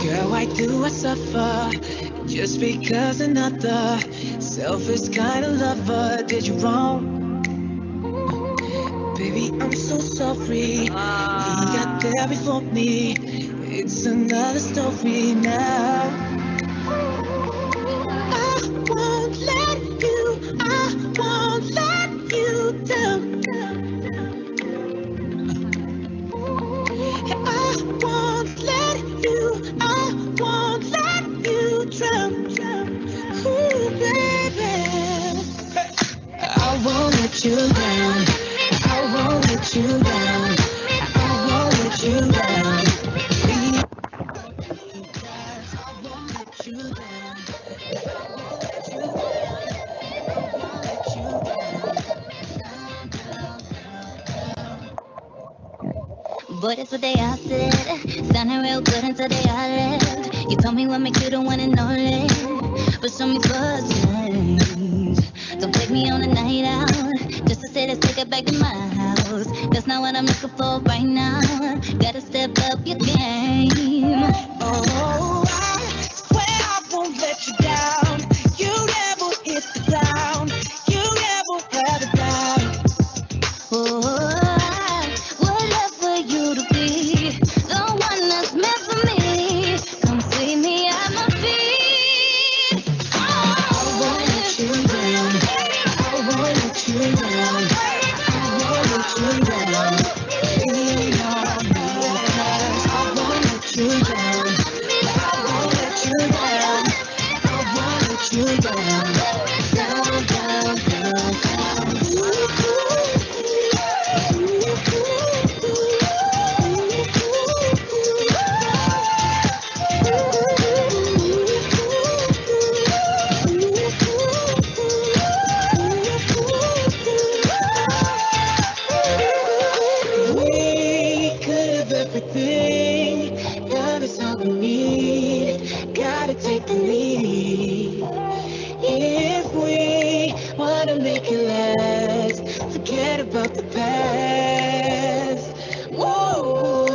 Girl, why do I suffer just because another selfish kind of lover did you wrong? Baby, I'm so sorry. He got there before me. It's another story now. I won't let you down. I won't let you drown. Ooh, baby. I won't let you down. I won't let you down. I won't let you down. I won't let you down. I won't let you down. Boy, that's what they all said. Sounding real good until they all left. You told me what make you the one and only, but show me for change. Don't take me on a night out just to say let's take it back to my house. That's not what I'm looking for right now. Gotta step up your game. Oh, I swear I won't let you down. You never hit the ground. You never had a doubt. Oh, I would love for you to be the one that's meant for me. Come sweep me at my feet. I won't let you down. I won't let you down. I won't let you down. Lean on me, 'cause I won't let you down. I won't let you down. I won't let you down. Down, down, down, down. We could have everything. Love is all we need. Gotta take the lead. If we wanna make it last, forget about the past. Whoa.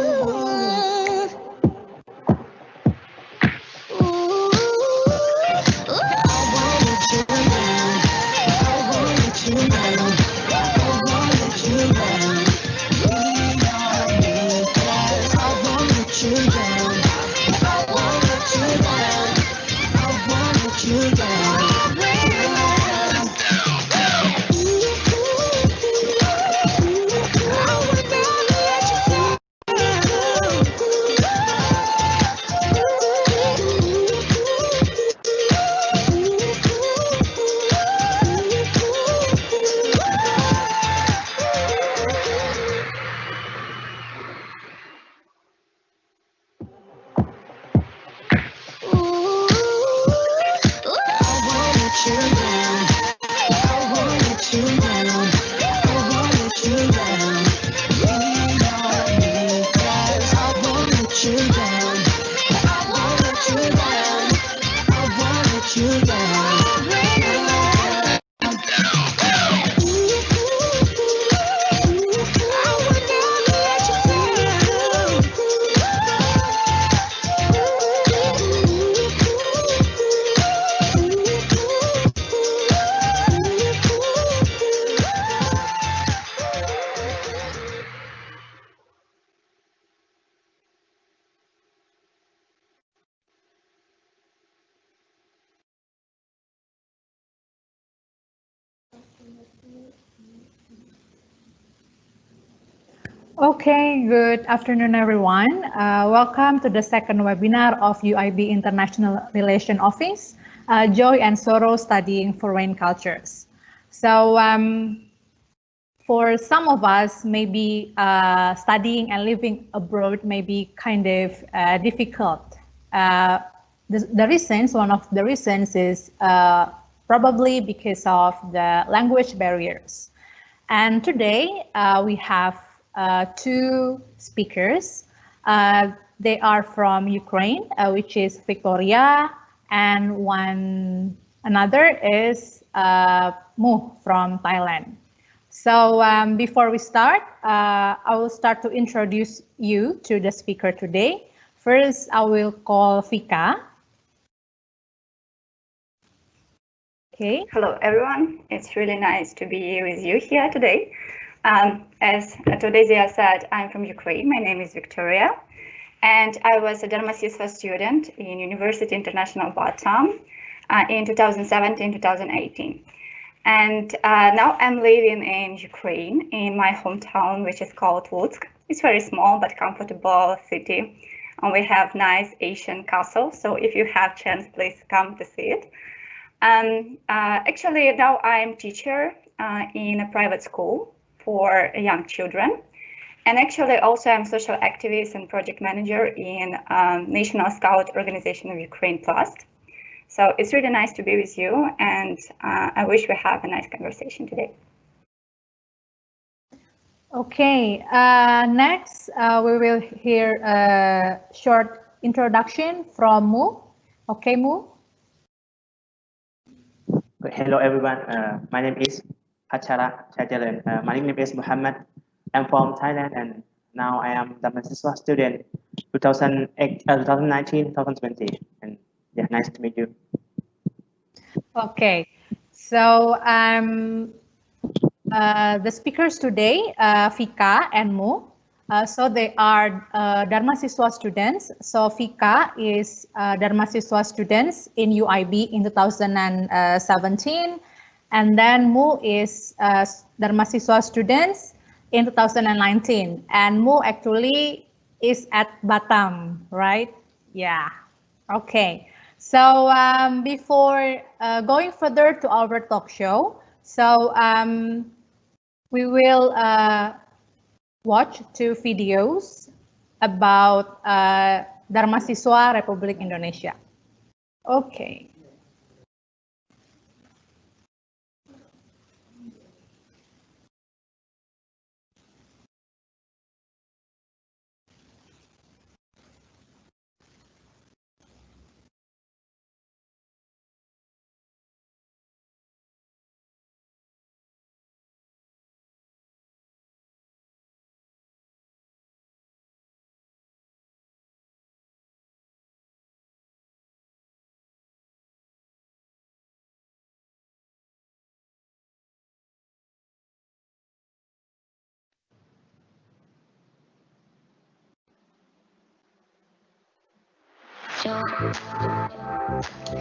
I won't let you down. I won't let you down. I won't let you down. Lean on me, 'cause I won't let you down. I won't let you down. I won't let you down. Okay, good afternoon, everyone. Welcome to the second webinar of UIB International Relation Office, Joy and Sorrow Studying Foreign Cultures. So for some of us, maybe studying and living abroad may be kind of difficult. The reasons, one of the reasons is probably because of the language barriers. And today we have two speakers. They are from Ukraine, which is Viktoriia, and another is Mu from Thailand. So before we start, I will start to introduce you to the speaker today. First, I will call Vika. Okay. Hello, everyone. It's really nice to be with you here today. As Theodesia said, I'm from Ukraine. My name is Viktoriia, and I was a Darmasiswa student in University International Batam in 2017-2018. And now I'm living in Ukraine, in my hometown, which is called Lutsk. It's very small but comfortable city, and we have nice Asian castle. So if you have chance, please come to see it. Actually, now I'm teacher in a private school for young children. And actually also I'm social activist and project manager in National Scout Organization of Ukraine Plus. So it's really nice to be with you, and I wish we have a nice conversation today. Okay, next we will hear a short introduction from Mu. Okay, Mu? Hello everyone, my name is Pachara. My name is Muhammad. I'm from Thailand and now I am Darmasiswa student 2019-2020. And yeah, nice to meet you. Okay, so the speakers today, Vika and Mu. So they are Darmasiswa students. So Vika is Darmasiswa students in UIB in 2017. And then Mu is Darmasiswa students in 2019. And Mu actually is at Batam, right? Yeah. Okay. So before going further to our talk show, so we will watch 2 videos about Darmasiswa Republic Indonesia. Okay.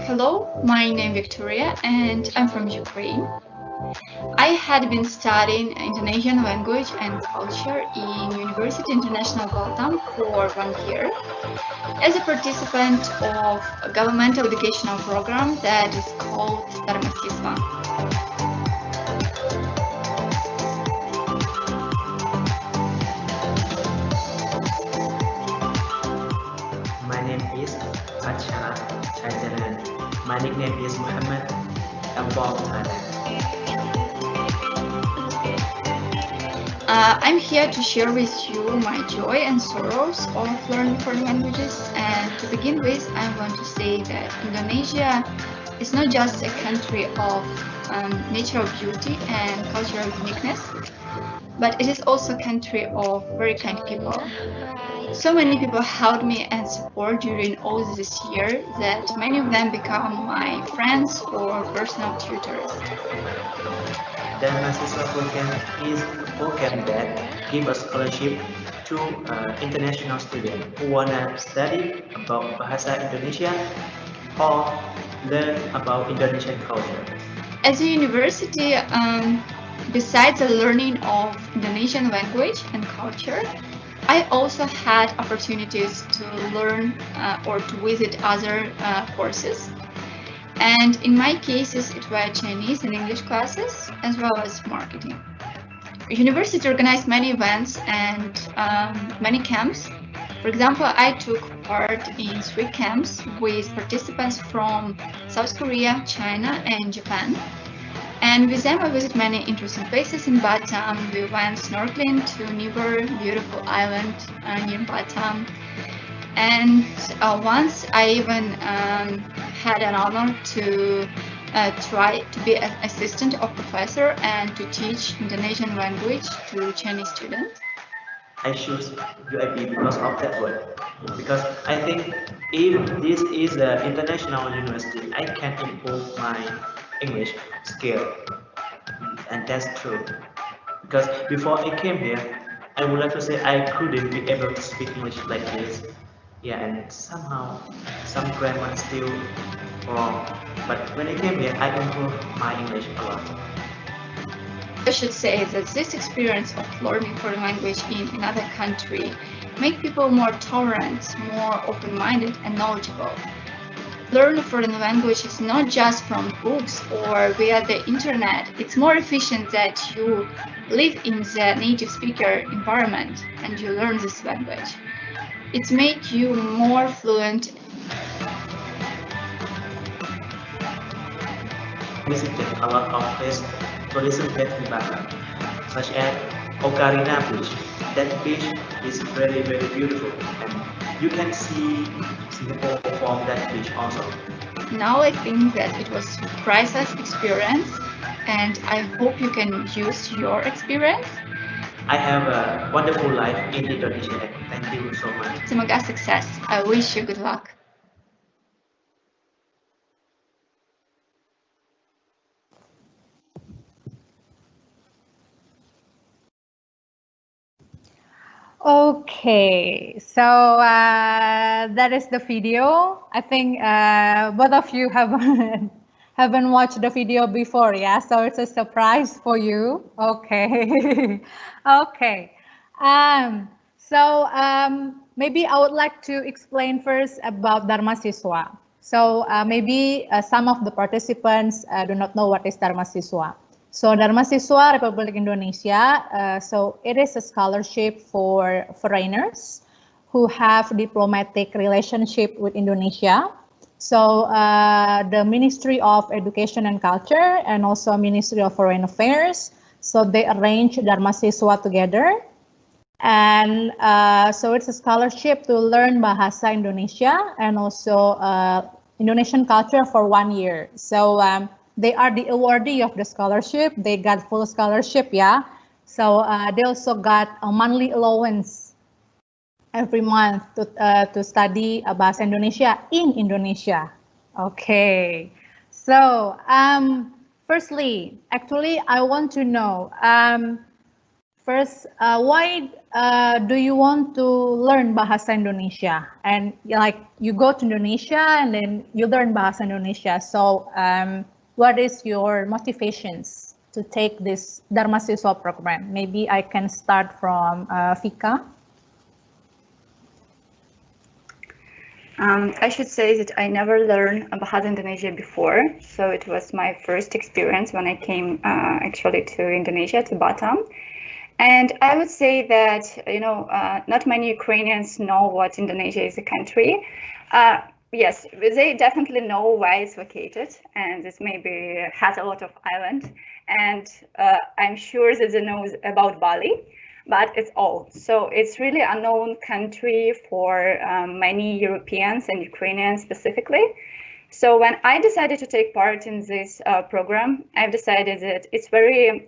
Hello, my name is Viktoriia and I'm from Ukraine. I had been studying Indonesian language and culture in University International Batam for 1 year as a participant of a governmental educational program that is called Darmasiswa. My name is Pachara. My nickname is Muhammad. I'm from Thailand. I'm here to share with you my joy and sorrows of learning foreign languages. And to begin with, I want to say that Indonesia is not just a country of natural beauty and cultural uniqueness, but it is also a country of very kind people. So many people helped me and support during all this year that many of them become my friends or personal tutors. Darmasiswa program is a program that gives a scholarship to international students who wanna study about Bahasa Indonesia or learn about Indonesian culture. As a university, besides the learning of Indonesian language and culture, I also had opportunities to learn or to visit other courses. And in my cases, it were Chinese and English classes, as well as marketing. The university organized many events and many camps. For example, I took part in 3 camps with participants from South Korea, China, and Japan. And with them, I visited many interesting places in Batam. We went snorkeling to Nibur, beautiful island near Batam. And once I even had an honor to try to be an assistant of professor and to teach Indonesian language to Chinese students. I choose UIB because of that word. Because I think if this is an international university, I can improve my English skill, and that's true. Because before I came here, I would like to say I couldn't be able to speak English like this. Yeah, and somehow some grammar still wrong. But when I came here, I improved my English a lot. I should say that this experience of learning foreign language in another country make people more tolerant, more open-minded and knowledgeable. Learn a foreign language is not just from books or via the internet. It's more efficient that you live in the native speaker environment and you learn this language. It makes you more fluent. Visited a lot of places tourism destination, such as Ocarina Beach. That beach is very, very beautiful, and you can see Singapore from that beach also. Now I think that it was priceless experience and I hope you can use your experience. I have a wonderful life in Indonesia. Thank you so much. Semoga sukses. I wish you good luck. Okay, so that is the video. I think both of you haven't haven't watched the video before, yeah. So it's a surprise for you. Okay, okay. Maybe I would like to explain first about Darmasiswa. So maybe some of the participants do not know what is Darmasiswa. So Darmasiswa Republic Indonesia, so it is a scholarship for foreigners who have diplomatic relationship with Indonesia. So the Ministry of Education and Culture and also Ministry of Foreign Affairs, so they arrange Darmasiswa together. And so it's a scholarship to learn Bahasa Indonesia and also Indonesian culture for 1 year. So they are the awardee of the scholarship. They got full scholarship, yeah. So they also got a monthly allowance every month to study Bahasa Indonesia in Indonesia. Okay. So firstly, actually, I want to know first, why do you want to learn Bahasa Indonesia? And like you go to Indonesia and then you learn Bahasa Indonesia. So what is your motivations to take this Darmasiswa program? Maybe I can start from Vika. I should say that I never learned Bahasa Indonesia before, so it was my first experience when I came actually to Indonesia, to Batam. And I would say that, not many Ukrainians know what Indonesia is a country. Yes, they definitely know where it's located, and it maybe has a lot of islands. And I'm sure that they know about Bali, but it's all. So it's really a known country for many Europeans and Ukrainians specifically. So when I decided to take part in this program, I've decided that it's very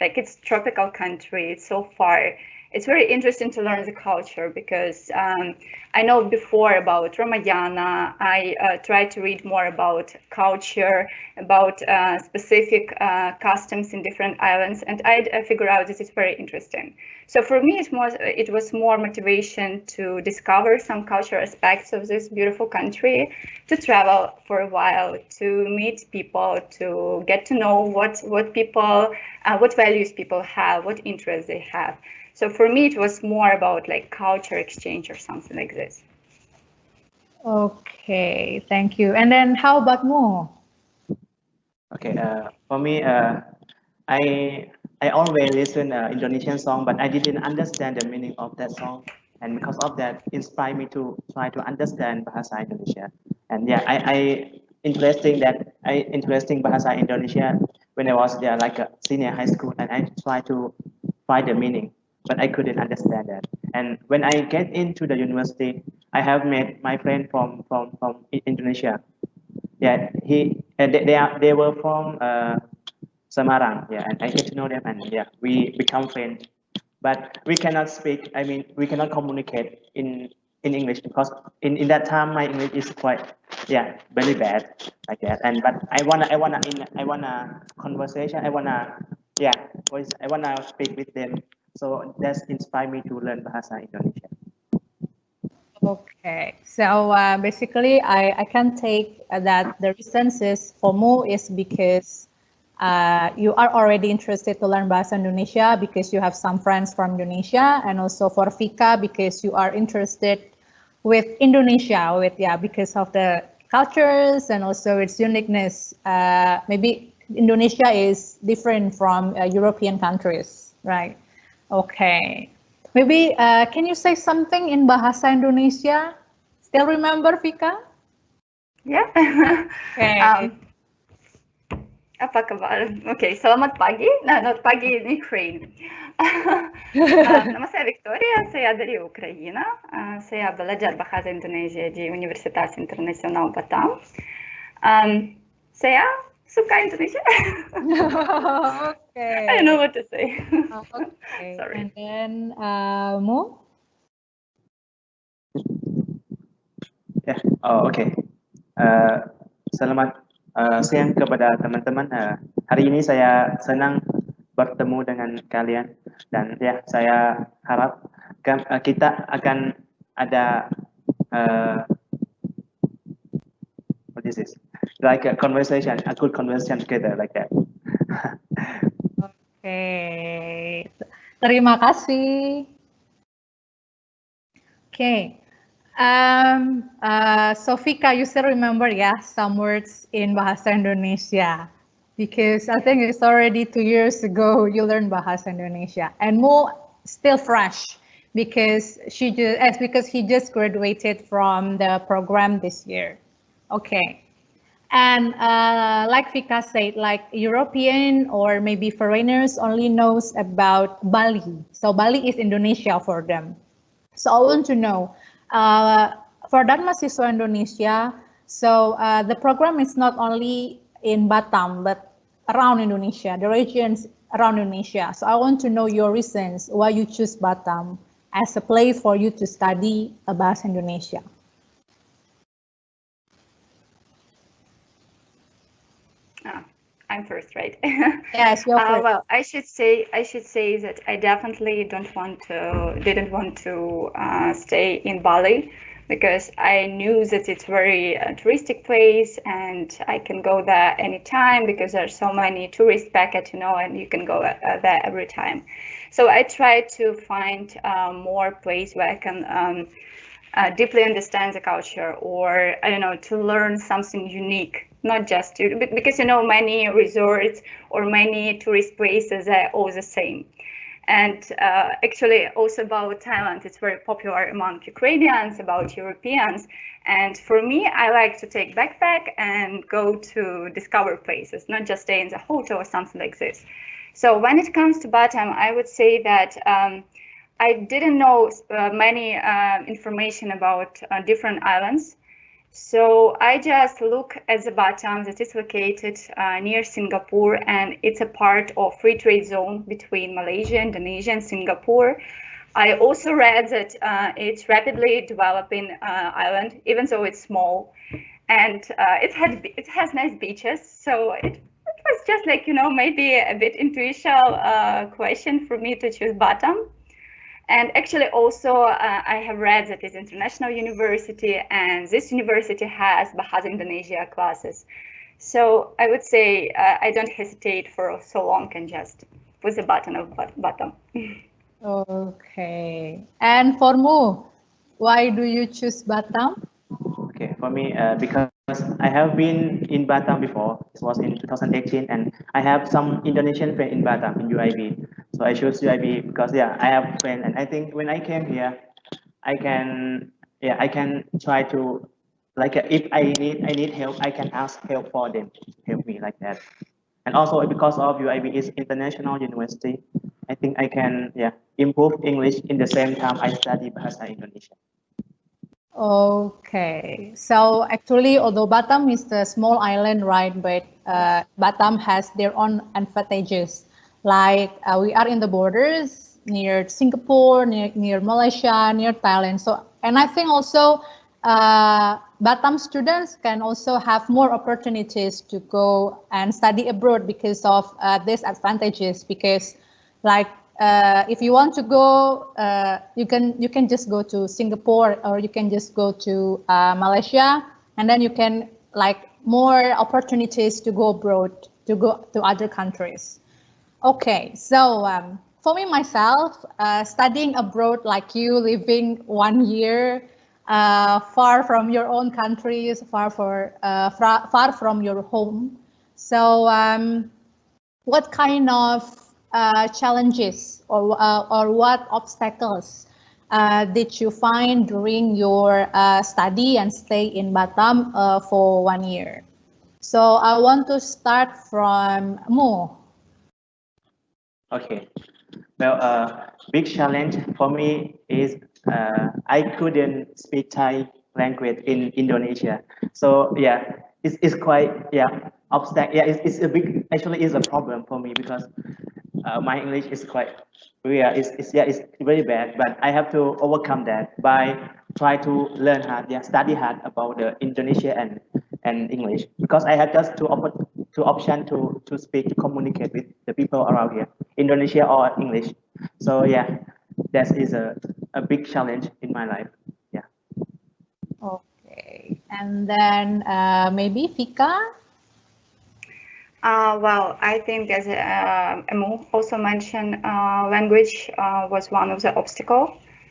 it's tropical country. It's so far. It's very interesting to learn the culture because I know before about Ramayana. I tried to read more about culture, about specific customs in different islands, and I figured out that it's very interesting. So for me, it was more motivation to discover some cultural aspects of this beautiful country, to travel for a while, to meet people, to get to know what people, what values people have, what interests they have. So for me, it was more about like culture exchange or something like this. Okay, thank you. And then how about Mo? Okay, for me, I always listen Indonesian song, but I didn't understand the meaning of that song, and because of that, inspired me to try to understand Bahasa Indonesia. And yeah, I interesting Bahasa Indonesia when I was there, like a senior high school, and I tried to find the meaning, but I couldn't understand that. And when I get into the university, I have met my friend from Indonesia. Yeah, they were from Semarang. Yeah, and I get to know them, and yeah, we become friends. but we cannot speak. I mean, we cannot communicate in English because in that time my English is quite very bad like that. And but I wanna conversation. I wanna speak with them. So that's inspired me to learn Bahasa Indonesia. Okay, so basically, I can take that the reason is for Mu is because you are already interested to learn Bahasa Indonesia because you have some friends from Indonesia, and also for Vika because you are interested with Indonesia, because of the cultures and also its uniqueness. Maybe Indonesia is different from European countries, right? Okay. Maybe can you say something in Bahasa Indonesia? Still remember, Vika? Yeah. Okay. Apa kabar? Oke, selamat pagi. Nah, not pagi in Ukraine. Nama saya Viktoriia, saya dari Ukraina. Saya belajar bahasa Indonesia di Universitas Internasional Batam. Saya suka Indonesia. Okay. I don't know what to say. Okay. Sorry. And then Mu? Ya, oke. Selamat siang kepada teman-teman. Hari ini saya senang bertemu dengan kalian dan saya harap kita akan ada what is this? Like a conversation, a good conversation together like that. Okay. Terima kasih. Okay. So Vika, you still remember, some words in Bahasa Indonesia, because I think it's already 2 years ago you learned Bahasa Indonesia, and Mo still fresh because he just graduated from the program this year. Okay. And like Vika said, like European or maybe foreigners only knows about Bali. So Bali is Indonesia for them. So I want to know, for Darmasiswa Indonesia, so the program is not only in Batam, but around Indonesia, the regions around Indonesia. So I want to know your reasons why you choose Batam as a place for you to study Bahasa Indonesia. I'm first, right? Yes, you're first. Well, I should say that I definitely didn't want to stay in Bali because I knew that it's very touristic place and I can go there anytime because there's so many tourist packets, and you can go there every time. So I tried to find more place where I can deeply understand the culture, or I don't know, to learn something unique. Not just because many resorts or many tourist places are all the same. And actually also about Thailand, it's very popular among Ukrainians, about Europeans. And for me, I like to take backpack and go to discover places, not just stay in the hotel or something like this. So when it comes to Batam, I would say that I didn't know many information about different islands. So I just look at the Batam that is located near Singapore, and it's a part of free trade zone between Malaysia, Indonesia, and Singapore. I also read that it's rapidly developing island, even though it's small, and it has nice beaches. So it was just like maybe a bit intuitional question for me to choose Batam. And actually also I have read that it's international university, and this university has Bahasa Indonesia classes. So I would say I don't hesitate for so long and just push the button of Batam. Okay. And for Mu, why do you choose Batam? Okay, for me, because I have been in Batam before. It was in 2018, and I have some Indonesian friends in Batam in UIB. So I chose UIB because I have friends, and I think when I came here, I can try to if I need help, I can ask help for them to help me like that. And also because of UIB is international university, I think I can improve English in the same time I study Bahasa Indonesia. Okay, so actually, although Batam is a small island, right, but Batam has their own advantages. Like we are in the borders, near Singapore, near Malaysia, near Thailand. So, and I think also Batam students can also have more opportunities to go and study abroad because of these advantages. Because, like, if you want to go, you can just go to Singapore, or you can just go to Malaysia, and then you can like more opportunities to go abroad, to go to other countries. Okay, so for me myself, studying abroad like you, living 1 year far from your own countries, far from your home. So what kind of challenges or what obstacles did you find during your study and stay in Batam for 1 year? So I want to start from Mo. Okay. Well, big challenge for me is I couldn't speak Thai language in Indonesia. So yeah, it's quite obstacle. Yeah, it's a big, actually is a problem for me because my English is quite it's very bad. But I have to overcome that by try to learn hard, study hard about the Indonesia and English, because I have just two option to speak, to communicate with the people around here, Indonesia or English. So yeah, that is a big challenge in my life. Yeah. Okay, and then maybe Fika. Well, I think as Emu also mentioned, language was one of the obstacles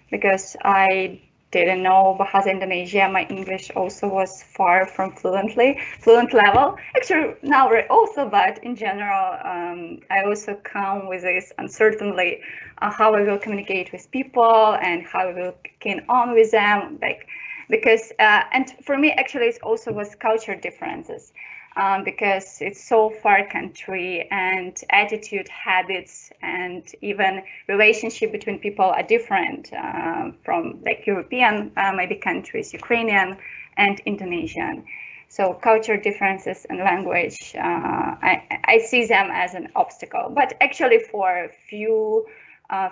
because I didn't know Bahasa Indonesia. My English also was far from fluent level. Actually, now also, but in general, I also come with this uncertainty how I will communicate with people and how I will get on with them, like because and for me actually it also was culture differences. Because it's so far country and attitude, habits, and even relationship between people are different from like European maybe countries, Ukrainian and Indonesian. So culture differences and language, I see them as an obstacle. But actually for a few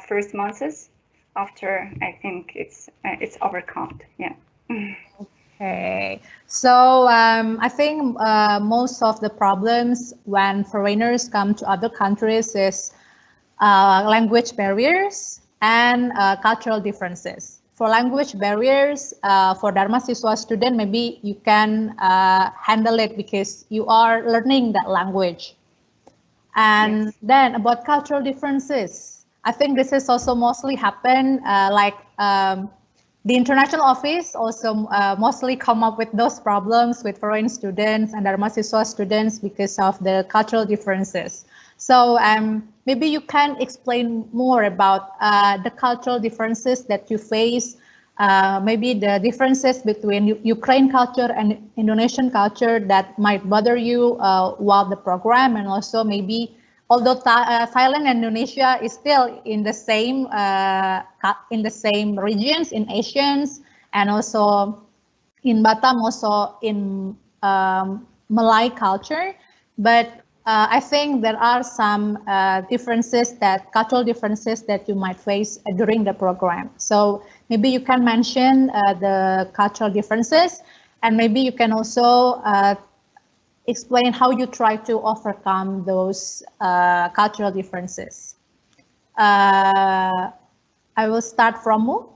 first months after, I think it's overcome. Yeah. Okay, so I think most of the problems when foreigners come to other countries is language barriers and cultural differences. For language barriers, for Darmasiswa student, maybe you can handle it because you are learning that language. And Yes. then about cultural differences, I think this is also mostly happen like the international office also mostly come up with those problems with foreign students and Darmasiswa students because of the cultural differences. So maybe you can explain more about the cultural differences that you face, maybe the differences between Ukraine culture and Indonesian culture that might bother you while the program, and also maybe although Thailand and Indonesia is still in the same regions in Asians, and also in Batam, also in Malay culture, but I think there are some cultural differences that you might face during the program. So maybe you can mention the cultural differences, and maybe you can also explain how you try to overcome those cultural differences. I will start from Mu.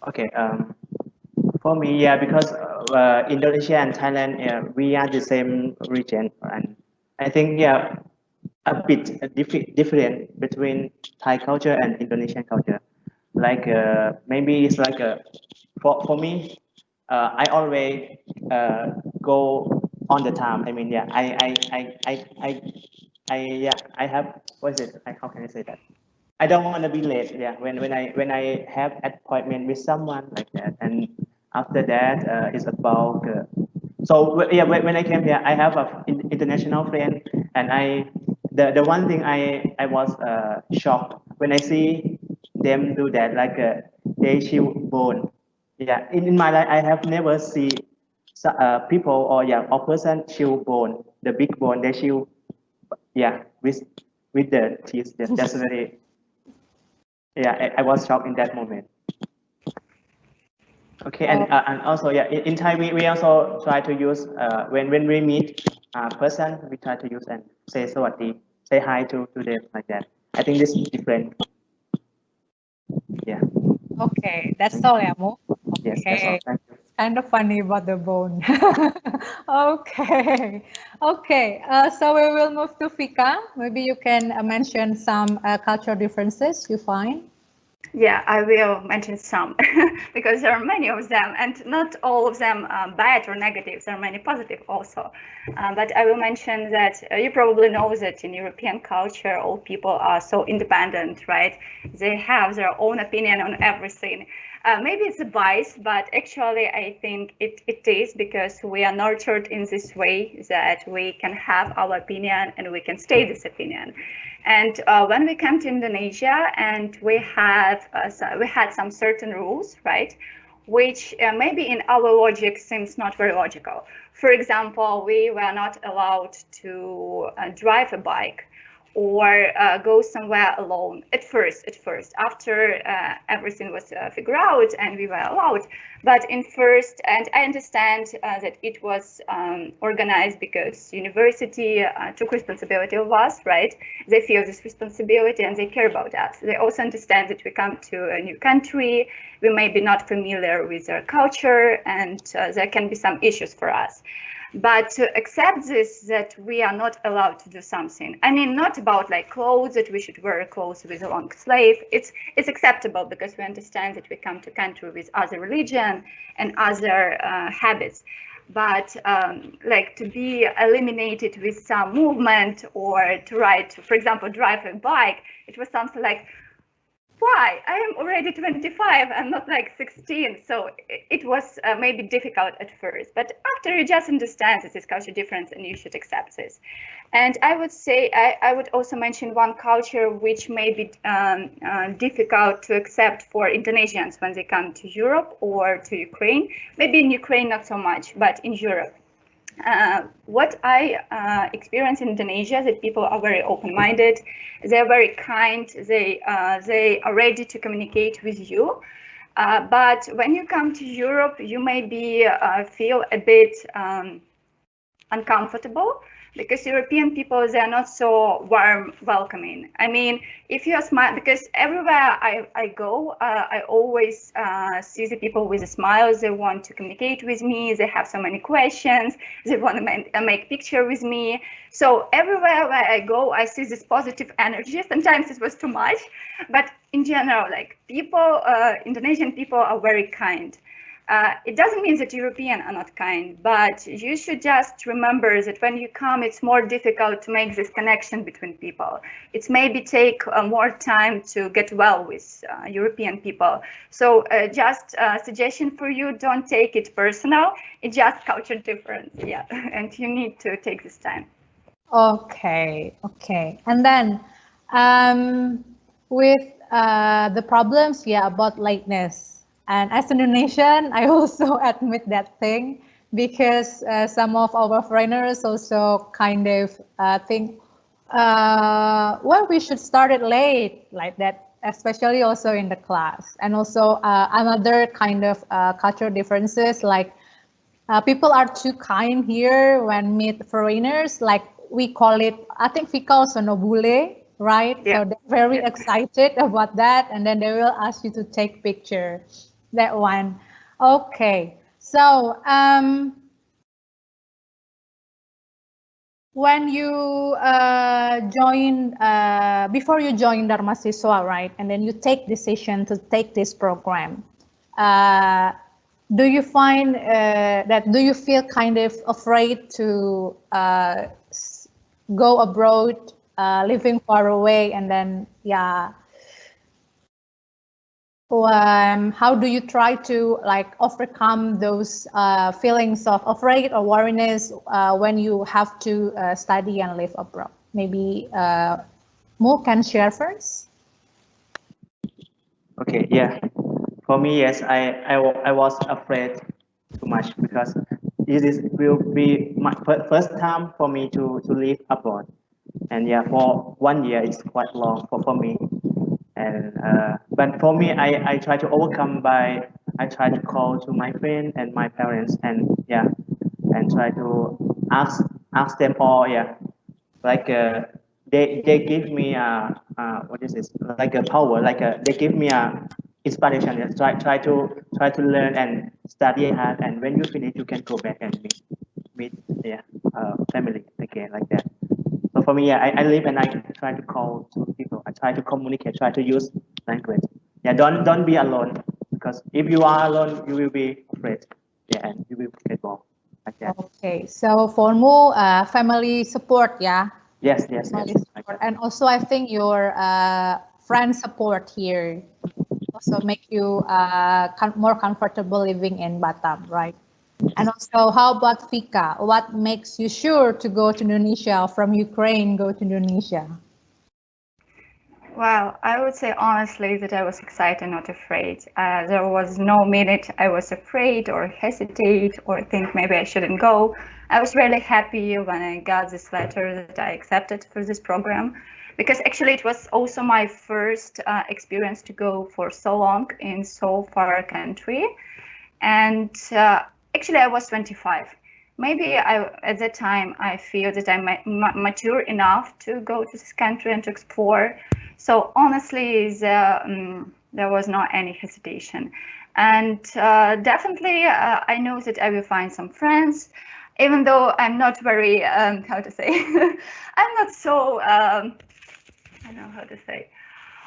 Okay. For me, yeah, because Indonesia and Thailand, we are the same region, and I think a bit different between Thai culture and Indonesian culture. Like maybe it's like for me, I always go on the time. I mean, yeah, I have, what is it? How can I say that? I don't want to be late. Yeah, when I have appointment with someone like that, and after that it's about. So when I came here, I have a international friend, and the one thing I was shocked when I see them do that, like they chew bone. Yeah, in my life I have never seen people or person chew bone, the big bone they chew. Yeah, with with the teeth. That's very, yeah, I was shocked in that moment. Okay, and also, yeah, in Thai, we also try to use, when we meet a person, we try to use and say sawasdi, say hi to them like that. I think this is different. Yeah. Okay, that's all, yeah, Mo. Yes, that's all. Okay. Thank you. Kind of funny about the bone. Okay. Okay. So we will move to Fika. Maybe you can mention some cultural differences you find. Yeah, I will mention some because there are many of them, and not all of them bad or negative. There are many positive also. But I will mention that you probably know that in European culture, all people are so independent, right? They have their own opinion on everything. Maybe it's a bias, but actually I think it is, because we are nurtured in this way that we can have our opinion and we can stay this opinion. And when we came to Indonesia, and we had some certain rules, right, which maybe in our logic seems not very logical. For example, we were not allowed to drive a bike or go somewhere alone at first. After everything was figured out and we were allowed. But in first, and I understand that it was organized because university took responsibility of us, right? They feel this responsibility and they care about us. They also understand that we come to a new country, we may be not familiar with their culture, and there can be some issues for us. But to accept this, that we are not allowed to do something. I mean, not about like clothes, that we should wear clothes with a long sleeve. It's acceptable because we understand that we come to country with other religion and other habits. But like to be eliminated with some movement, or to ride, for example, drive a bike, it was something like, why? I am already 25, I'm not like 16. So it was maybe difficult at first, but after you just understand that this culture difference and you should accept this. And I would say, I would also mention one culture which may be difficult to accept for Indonesians when they come to Europe or to Ukraine. Maybe in Ukraine not so much, but in Europe. What I experience in Indonesia, that people are very open-minded, they're very kind, they are ready to communicate with you. But when you come to Europe, you maybe feel a bit uncomfortable, because European people, they are not so warm, welcoming. I mean, if you are smile, because everywhere I go, I always see the people with a smile. They want to communicate with me. They have so many questions. They want to make picture with me. So everywhere where I go, I see this positive energy. Sometimes it was too much, but in general, like people, Indonesian people are very kind. It doesn't mean that Europeans are not kind, but you should just remember that when you come, it's more difficult to make this connection between people. It's maybe take more time to get well with European people. So just a suggestion for you, don't take it personal. It's just culture difference, yeah, and you need to take this time. Okay, okay. And then with the problems, yeah, about lateness. And as an Indonesian, I also admit that thing, because some of our foreigners also kind of think, well, we should start it late, like that, especially also in the class. And also another kind of cultural differences, like people are too kind here when meet foreigners, like we call it, I think Fika also no bule, right? Yeah. So they're very excited about that, and then they will ask you to take picture. That one. Okay. So when you join, before you join Darmasiswa, right, and then you take decision to take this program, do you find that, do you feel kind of afraid to go abroad, living far away, and then, yeah, how do you try to like overcome those feelings of afraid or worriness when you have to study and live abroad? Maybe Mo can share first. Okay, yeah. For me, yes, I was afraid too much, because this will be my first time for me to live abroad. And yeah, for 1 year is quite long for me. And but for me, I try to overcome by I try to call to my friend and my parents, and yeah, and try to ask them all, yeah, like they give me what is this, like a power, like they give me a inspiration. Yeah. Try to learn and study hard, and when you finish you can go back and meet yeah family again, like that. So for me, yeah, I live and I try to call to people. I try to communicate, try to use language. Yeah, don't be alone, because if you are alone, you will be afraid. Yeah, and you will get more, like that. Okay, so for more family support, yeah. Yes, Family like support. that. And also I think your friend support here also make you more comfortable living in Batam, right? And also, how about Vika? What makes you sure to go to Indonesia from Ukraine, go to Indonesia? Well, I would say honestly that I was excited, not afraid. There was no minute I was afraid or hesitate or think maybe I shouldn't go. I was really happy when I got this letter that I accepted for this program, because actually it was also my first experience to go for so long in so far a country. And actually I was 25. Maybe at that time I feel that I'm mature enough to go to this country and to explore. So honestly, there was not any hesitation. And definitely I know that I will find some friends, even though I'm not very, how to say, I'm not so, I don't know how to say.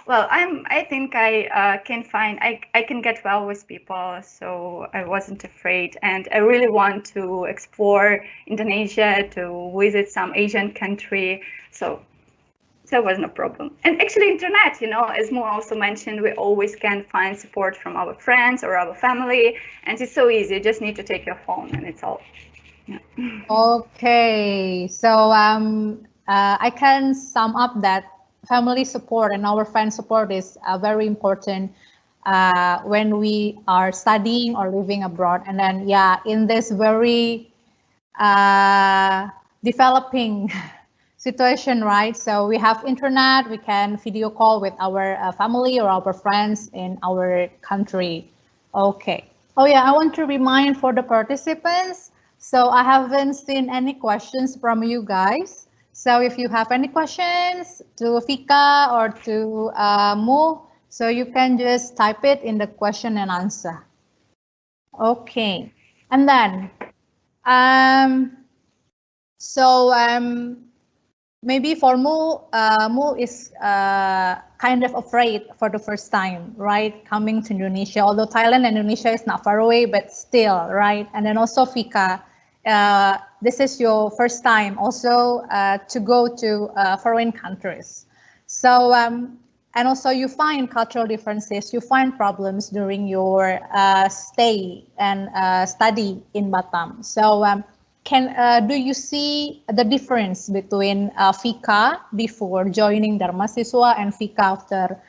Well, I think I can find, I can get well with people, so I wasn't afraid. And I really want to explore Indonesia, to visit some Asian country. So there was no problem. And actually internet, as Mo also mentioned, we always can find support from our friends or our family. And it's so easy, you just need to take your phone and it's all. Yeah. Okay, so I can sum up that family support and our friend support is very important when we are studying or living abroad. And then, yeah, in this very developing situation, right? So we have internet, we can video call with our family or our friends in our country. Okay. Oh yeah, I want to remind for the participants. So I haven't seen any questions from you guys. So if you have any questions to Vika or to Mo, so you can just type it in the question and answer. Okay, and then maybe for Mo is kind of afraid for the first time, right? Coming to Indonesia, although Thailand and Indonesia is not far away, but still, right? And then also Vika, this is your first time also to go to foreign countries. So, and also you find cultural differences, you find problems during your stay and study in Batam. So, do you see the difference between Vika before joining Darmasiswa and Vika after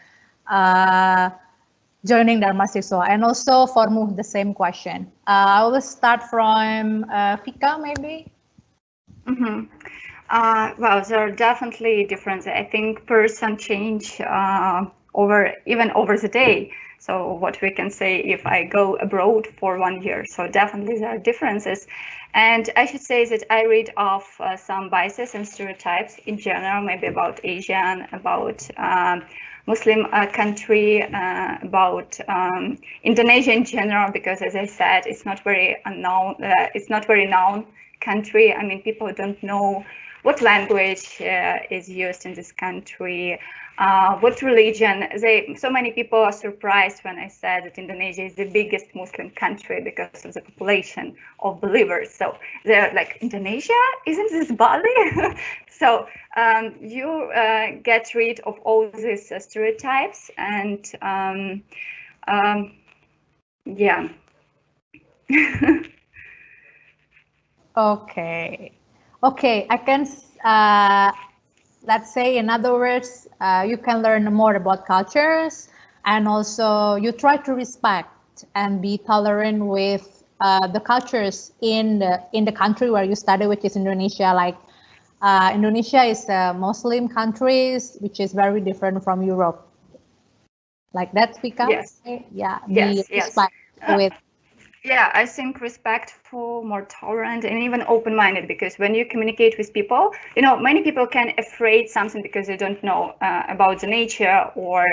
joining Darmasiswa? And also for Mu, the same question. I will start from Vika, maybe. Mm-hmm. Well, there are definitely differences. I think person change over the day. So what we can say if I go abroad for 1 year. So definitely there are differences. And I should say that I read off some biases and stereotypes in general, maybe about Asian, about Muslim country, about Indonesia in general, because as I said, it's not very unknown. It's not very known country. I mean, people don't know what language is used in this country, what religion. So many people are surprised when I said that Indonesia is the biggest Muslim country because of the population of believers. So they're like, Indonesia? Isn't this Bali? So you get rid of all these stereotypes and yeah. Okay, I can, let's say in other words, you can learn more about cultures and also you try to respect and be tolerant with the cultures in the country where you study, which is Indonesia. Like Indonesia is a Muslim country, which is very different from Europe. Like that, Vika? Yes. Yeah, Yes, be yes. respect with. Yeah, I think respectful, more tolerant, and even open-minded. Because when you communicate with people, many people can afraid something because they don't know about the nature or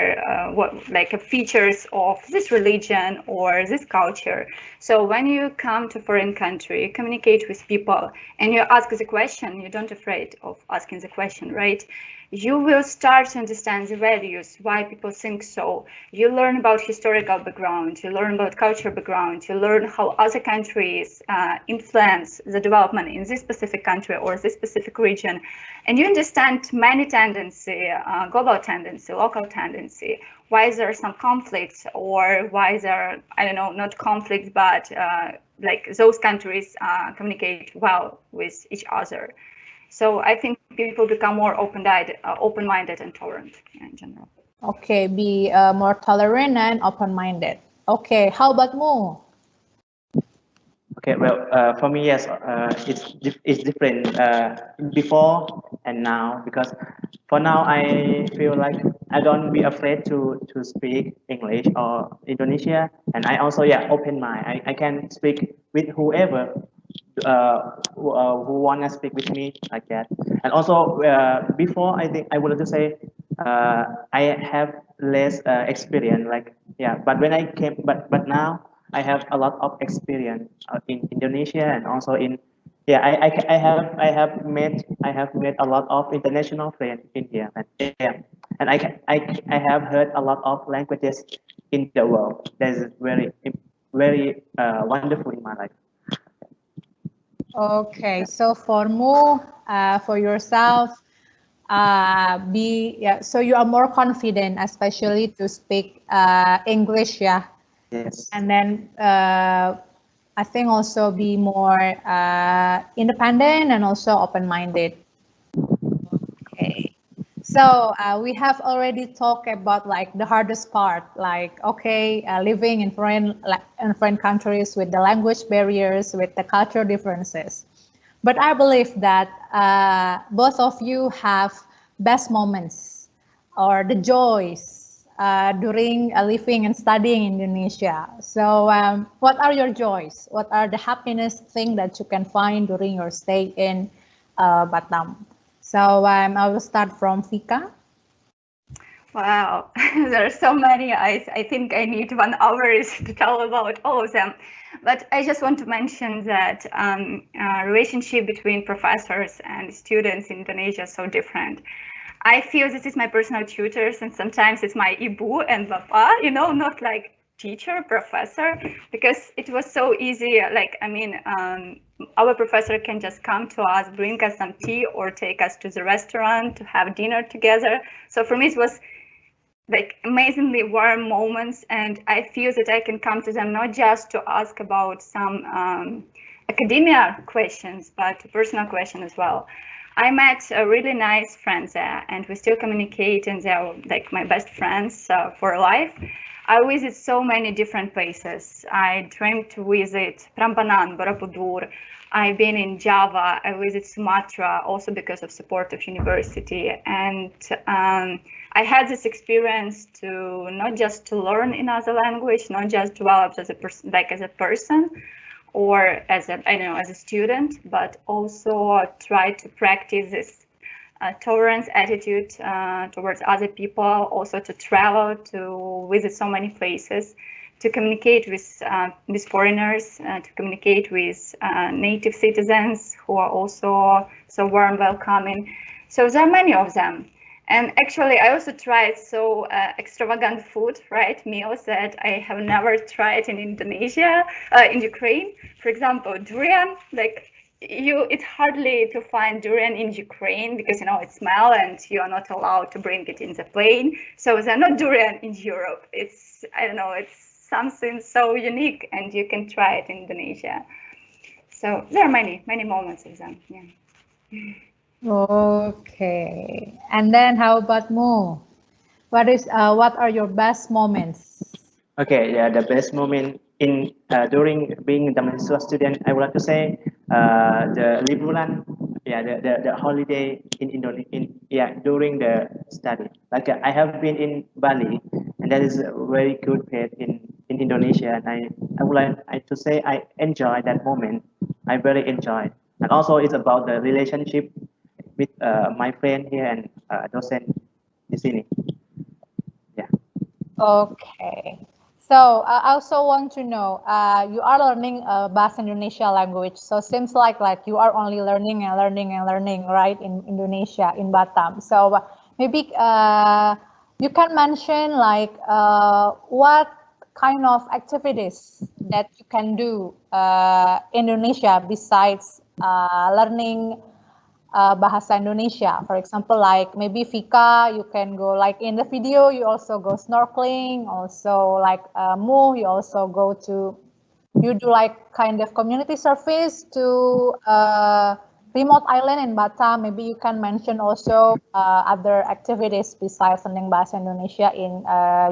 features of this religion or this culture. So when you come to foreign country, you communicate with people and you ask the question. You don't afraid of asking the question, right? You will start to understand the values, why people think so. You learn about historical background, you learn about cultural background, you learn how other countries influence the development in this specific country or this specific region. And you understand many tendency, global tendency, local tendency, why there are some conflicts or why there are, I don't know, not conflicts, but like those countries communicate well with each other. So I think people become more open-minded and tolerant in general. Okay, be more tolerant and open-minded. Okay, how about Mo? Okay, well, for me, yes, it's different before and now, because for now I feel like I don't be afraid to speak English or Indonesia, and I also open mind. I can speak with whoever who wanna speak with me like that. And also before, I think I would like to say I have less experience, like but when I came, but now I have a lot of experience in Indonesia, and also in I have met a lot of international friends in here, and and I have heard a lot of languages in the world. That is very wonderful in my life. Okay, so for Mo, for yourself, so you are more confident, especially to speak English, yeah. Yes. And then I think also be more independent and also open-minded. Okay. So we have already talked about like the hardest part, like living in foreign countries with the language barriers, with the cultural differences. But I believe that both of you have best moments or the joys during living and studying in Indonesia. So what are your joys? What are the happiness thing that you can find during your stay in Batam? So I will start from Vika. Wow, there are so many. I think I need 1 hour to tell about all of them. But I just want to mention that relationship between professors and students in Indonesia is so different. I feel this is my personal tutors, and sometimes it's my ibu and bapa, not like teacher, professor, because it was so easy. Our professor can just come to us, bring us some tea, or take us to the restaurant to have dinner together. So for me, it was like amazingly warm moments, and I feel that I can come to them not just to ask about some academia questions, but personal question as well. I met a really nice friends there, and we still communicate, and they're like my best friends for life. I visit so many different places. I dreamed to visit Prambanan, Borobudur. I've been in Java. I visit Sumatra also because of support of university, and I had this experience to not just to learn another language, not just develop as a person, or as a student, but also try to practice this tolerance attitude towards other people, also to travel, to visit so many places, to communicate with foreigners, to communicate with native citizens who are also so warm, welcoming. So there are many of them. And actually, I also tried so extravagant food, right? Meals that I have never tried in Indonesia, in Ukraine. For example, durian. It's hardly to find durian in Ukraine because it smells and you are not allowed to bring it in the plane. So they're not durian in Europe. It's something so unique, and you can try it in Indonesia. So there are many moments of them. Yeah. Okay, and then how about Mo? What are your best moments? Okay, the best moment during being a Darmasiswa student, I would like to say the liburan the holiday in Indonesia, during the study. Like I have been in Bali, and that is a very good place in Indonesia, and I would like to say I enjoy that moment. I very enjoy, and also it's about the relationship with my friend here and docent di sini. Yeah. Okay. So I also want to know, you are learning Bahasa Indonesia language. So seems like you are only learning and learning and learning, right, in Indonesia, in Batam. So maybe you can mention like what kind of activities that you can do Indonesia besides learning Bahasa Indonesia. For example, like maybe Vika, you can go like in the video, you also go snorkeling, also like Mu, you also go to, you do like kind of community service to remote island in Batam. Maybe you can mention also other activities besides learning Bahasa Indonesia in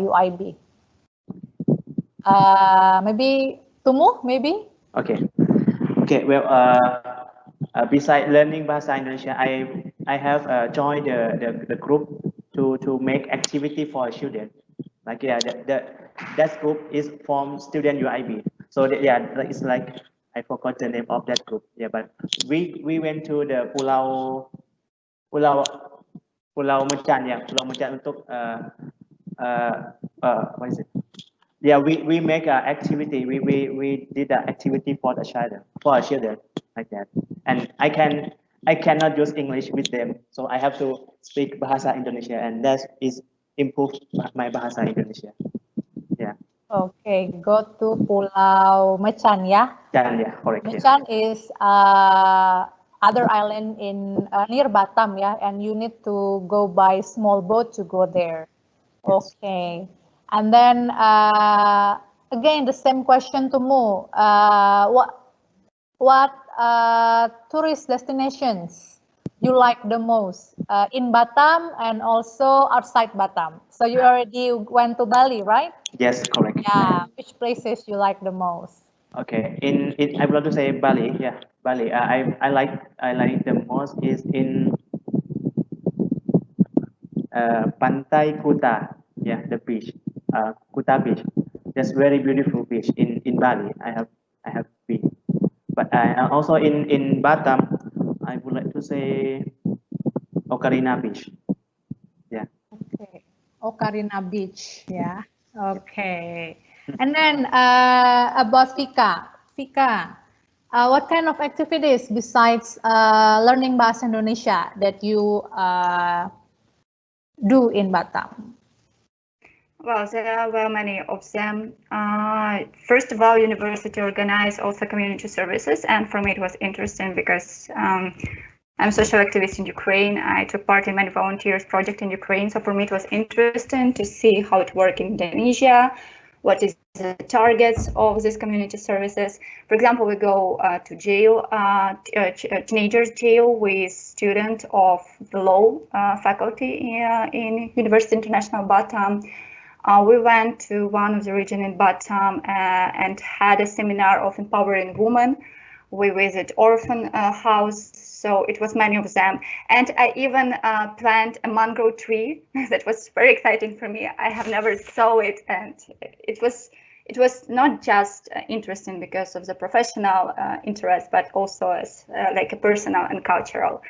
UIB. Maybe Tumu, maybe? Okay. Well, besides learning Bahasa Indonesia, I have joined the group to make activity for students. Like that group is from student UIB. So it's like I forgot the name of that group. Yeah, but we went to the Pulau Mecan, Pulau Mecan untuk what is it? Yeah, we make an activity. We did an activity for the children like that. And I cannot use English with them, so I have to speak Bahasa Indonesia, and that is improve my Bahasa Indonesia. Yeah. Okay, go to Pulau Mecan, ya. Yeah, correct. Mecan is other island in near Batam, yeah, and you need to go by small boat to go there. Yes. Okay, and then again the same question to Mu. What tourist destinations you like the most in Batam and also outside Batam? So you already went to Bali, right? Yes, correct. Yeah. Which places you like the most? Okay. I would like to say Bali. Yeah, Bali. I like the most is in Pantai Kuta. Yeah, the beach. Kuta beach. That's very beautiful beach in Bali. I have been. But also in Batam, I would like to say Ocarina Beach. Yeah. Okay. Ocarina Beach, yeah. Okay. And then about Vika. Vika, what kind of activities besides learning Bahasa Indonesia that you do in Batam? Well, there were many of them. First of all, university organized also community services, and for me it was interesting because I'm a social activist in Ukraine. I took part in many volunteers projects in Ukraine, so for me it was interesting to see how it works in Indonesia, what is the targets of these community services. For example, we go to jail, teenagers jail with students of the law faculty in University International Batam. We went to one of the region in Batam and had a seminar of empowering women. We visit orphan house, so it was many of them. And I even planted a mangrove tree. That was very exciting for me. I have never saw it, and it was not just interesting because of the professional interest, but also as like a personal and cultural.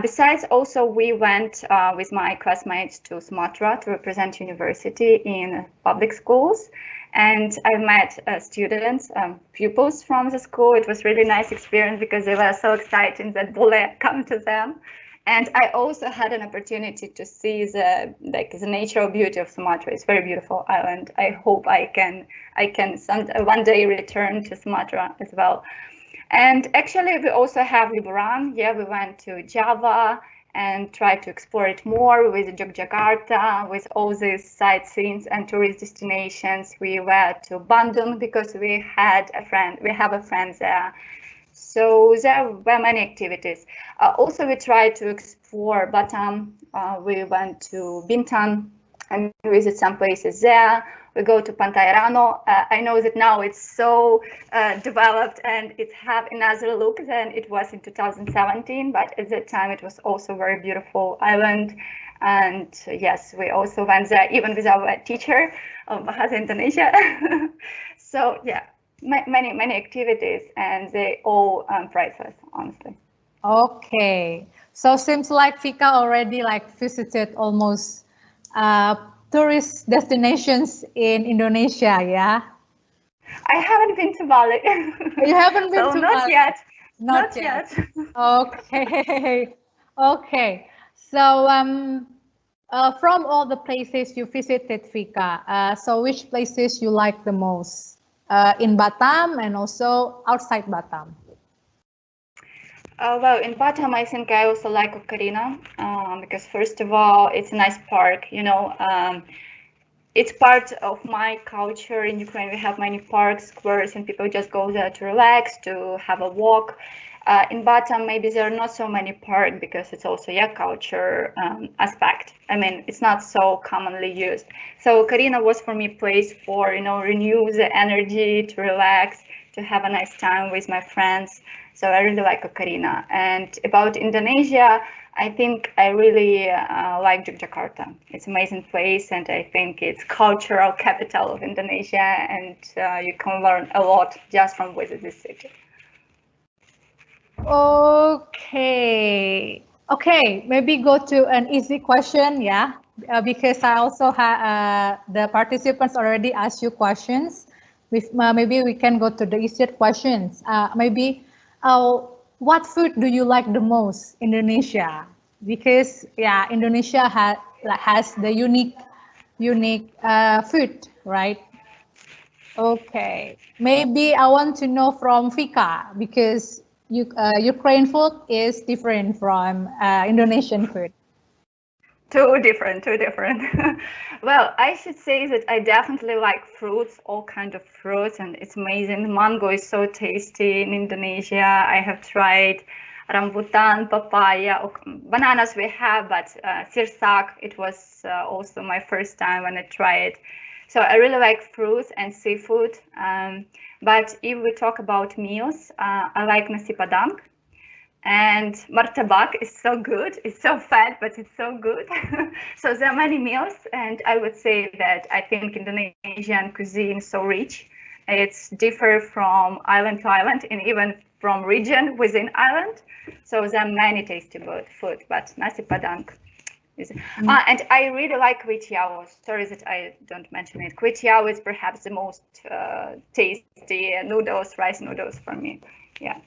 Besides, also we went with my classmates to Sumatra to represent university in public schools, and I met students, pupils from the school. It was really nice experience because they were so excited that Bole come to them. And I also had an opportunity to see the natural beauty of Sumatra. It's a very beautiful island. I hope I can one day return to Sumatra as well. And actually, we also have liburan. Yeah, we went to Java and tried to explore it more with Yogyakarta, with all these sightseeing and tourist destinations. We were to Bandung because we have a friend there. So there were many activities. Also, we tried to explore Batam. We went to Bintan and visit some places there. We go to Pantai Rano. I know that now it's so developed and it have another look than it was in 2017, but at that time it was also very beautiful island. And yes, we also went there even with our teacher of Bahasa Indonesia. So yeah, many activities, and they all priceless, honestly. Okay, so seems like Vika already like visited almost tourist destinations in Indonesia, yeah? I haven't been to Bali. You haven't been so to not Bali? yet. Not yet. Okay, okay. So from all the places you visited, Vika, so which places you like the most in Batam and also outside Batam? Well, in Batam, I think I also like Ocarina because first of all, it's a nice park. It's part of my culture in Ukraine. We have many parks, squares, and people just go there to relax, to have a walk. In Batam, maybe there are not so many parks because it's also culture aspect. I mean, it's not so commonly used. So Karina was for me a place for renew the energy, to relax, to have a nice time with my friends. So I really like Ocarina. And about Indonesia, I think I really like Yogyakarta. It's an amazing place, and I think it's cultural capital of Indonesia, and you can learn a lot just from visiting this city. Okay, maybe go to an easy question, yeah, because I also have the participants already asked you questions. Maybe we can go to the easier questions. What food do you like the most, Indonesia? Because Indonesia has the unique food, right? Okay, maybe I want to know from Vika because Ukraine food is different from Indonesian food. Too different. Well, I should say that I definitely like fruits, all kinds of fruits, and it's amazing. Mango is so tasty in Indonesia. I have tried rambutan, papaya, bananas we have, but sirsak, it was also my first time when I tried. So I really like fruits and seafood. But if we talk about meals, I like nasi padang. And martabak is so good. It's so fat, but it's so good. So there are many meals, and I would say that I think Indonesian cuisine is so rich. It's differ from island to island, and even from region within island. So there are many tasty food, but nasi padang is. And I really like kuitiao. Sorry that I don't mention it. Kuitiao is perhaps the most tasty noodles, rice noodles for me. Yeah.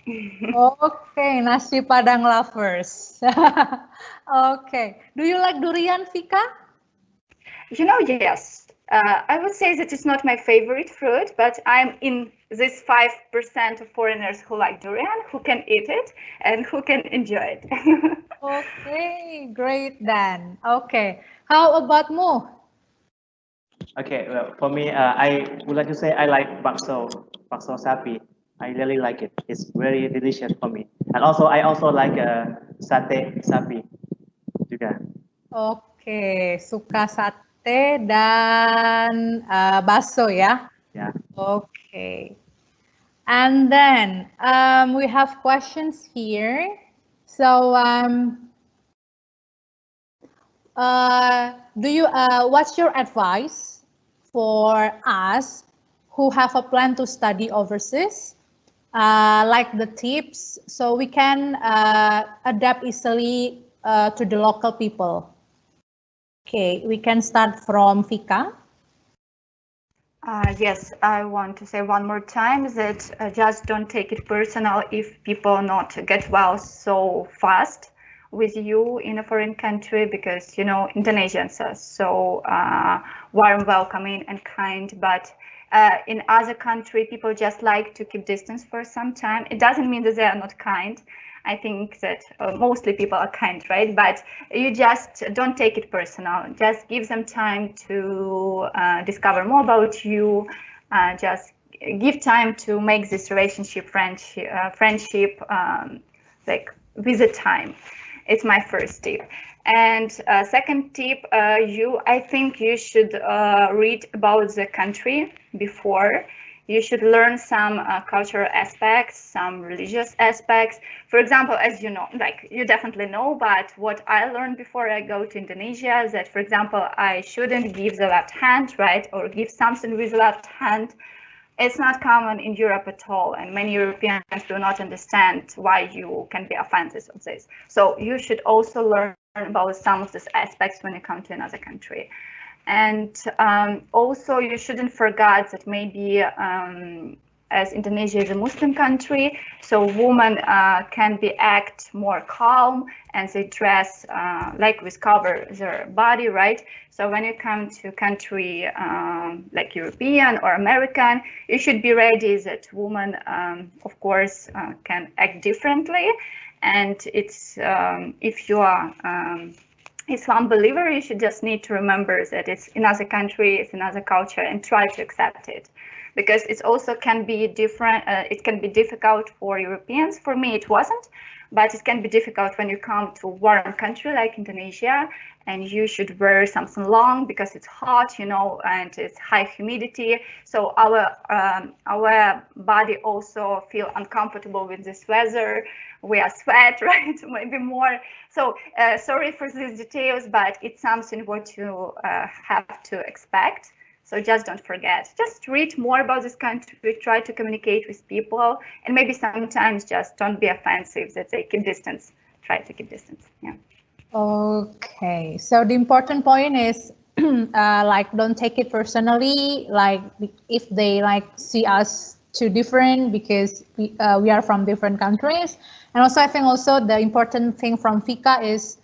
Okay, nasi padang lovers. Okay, do you like durian, Vika? Yes. I would say that it's not my favorite fruit, but I'm in this 5% of foreigners who like durian, who can eat it, and who can enjoy it. Okay, great then. Okay, how about Mo? Okay, well, for me, I would like to say I like bakso sapi. I really like it. It's very delicious for me. And also, I also like sate sapi juga. Oke, suka sate dan bakso ya. Yeah. Okay. And then we have questions here. So what's your advice for us who have a plan to study overseas? Like the tips so we can adapt easily to the local people. Okay, we can start from Vika. Yes, I want to say one more time that just don't take it personal if people not get well so fast with you in a foreign country, because Indonesians are so warm, welcoming, and kind, but in other country people just like to keep distance for some time. It doesn't mean that they are not kind. I think that mostly people are kind, right? But you just don't take it personal. Just give them time to discover more about you. Just give time to make this relationship, friendship, like with the time. It's my first tip. And second tip, I think you should read about the country before. You should learn some cultural aspects, some religious aspects. For example, as you know, like you definitely know, but what I learned before I go to Indonesia is that, for example, I shouldn't give the left hand, right? Or give something with the left hand. It's not common in Europe at all, and many Europeans do not understand why you can be offended of this. So you should also learn about some of these aspects when you come to another country. And also, you shouldn't forget that maybe as Indonesia is a Muslim country, so women can be act more calm and they dress like we cover their body, right? So when you come to country like European or American, you should be ready that women, of course, can act differently. And it's if you are Islam believer, you should just need to remember that it's another country, it's another culture, and try to accept it, because it also can be different. It can be difficult for Europeans. For me, it wasn't, but it can be difficult when you come to a warm country like Indonesia, and you should wear something long because it's hot, you know, and it's high humidity. So our body also feel uncomfortable with this weather. We are sweat, right? Maybe more. So sorry for these details, but it's something what you have to expect. So just don't forget. Just read more about this country. Try to communicate with people, and maybe sometimes just don't be offensive. That they keep distance. Try to keep distance. Yeah. Okay. So the important point is like don't take it personally. Like if they like see us too different because we are from different countries. And also, I think also the important thing from Vika is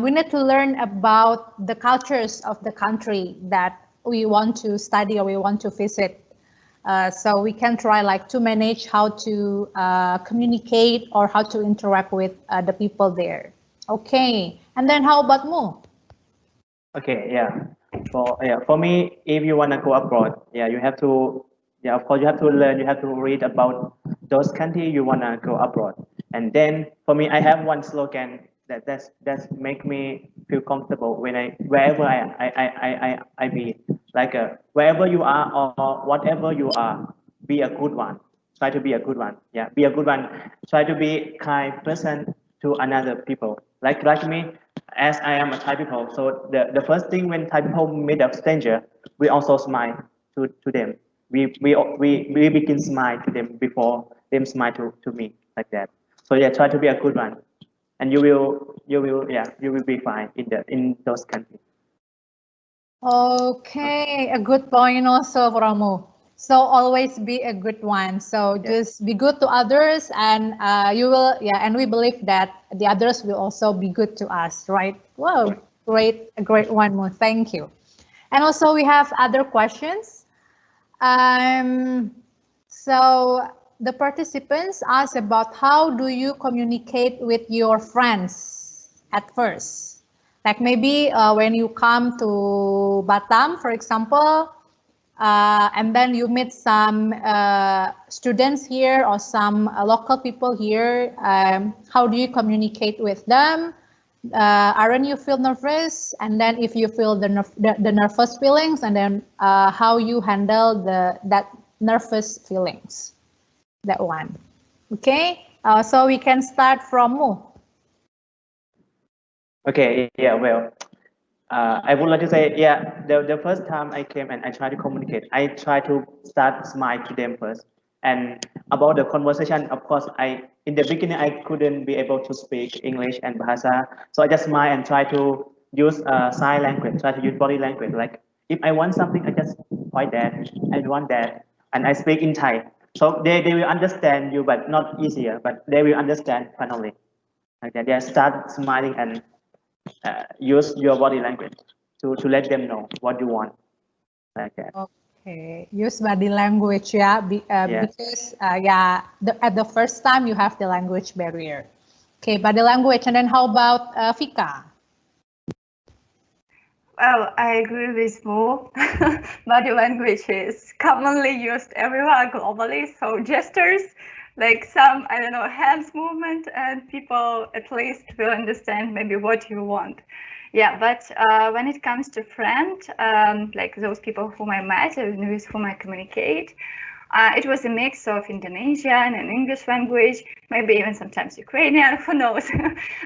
we need to learn about the cultures of the country that we want to study or we want to visit. So we can try like to manage how to communicate or how to interact with the people there. Okay, and then how about Mu? Okay, yeah. For me, if you wanna go abroad, yeah, you have to, yeah, of course you have to learn, you have to read about those countries you wanna go abroad. And then for me, I have one slogan that's make me feel comfortable when wherever I be, like wherever you are or whatever you are, be a good one. Try to be a good one. Yeah, be a good one. Try to be kind person to another people. Like me, as I am a Thai people, so the first thing when Thai people meet a stranger, we also smile to them. We begin smile to them before them smile to me, like that. So yeah, try to be a good one, and you will be fine in those countries. Okay, a good point also from Mu. So always be a good one. So just be good to others, and you will, yeah, and we believe that the others will also be good to us, right? Wow, great, a great one, Mu. Thank you. And also we have other questions. So the participants ask about how do you communicate with your friends at first? Like maybe when you come to Batam, for example, and then you meet some students here or some local people here, how do you communicate with them? Aren't you feel nervous? And then if you feel the nervous feelings, and then how you handle that nervous feelings, that one. Okay, so we can start from Mu. Okay, yeah, well, I would like to say, yeah, the first time I came and I tried to communicate, I try to start smile to them first. And about the conversation, of course, in the beginning, I couldn't be able to speak English and Bahasa. So I just smile and try to use sign language, try to use body language. Like if I want something, I just point that, I want that. And I speak in Thai. So they will understand you, but not easier, but they will understand finally. Like that, they start smiling and use your body language to let them know what you want, like that. Okay, use body language, yeah, because at the first time you have the language barrier. Okay, body language, and then how about Vika? Well, I agree with Mo. Body language is commonly used everywhere globally, so gestures like some, I don't know, hands movement, and people at least will understand maybe what you want. Yeah, but when it comes to friend, like those people whom I met and with whom I communicate, it was a mix of Indonesian and English language, maybe even sometimes Ukrainian, who knows.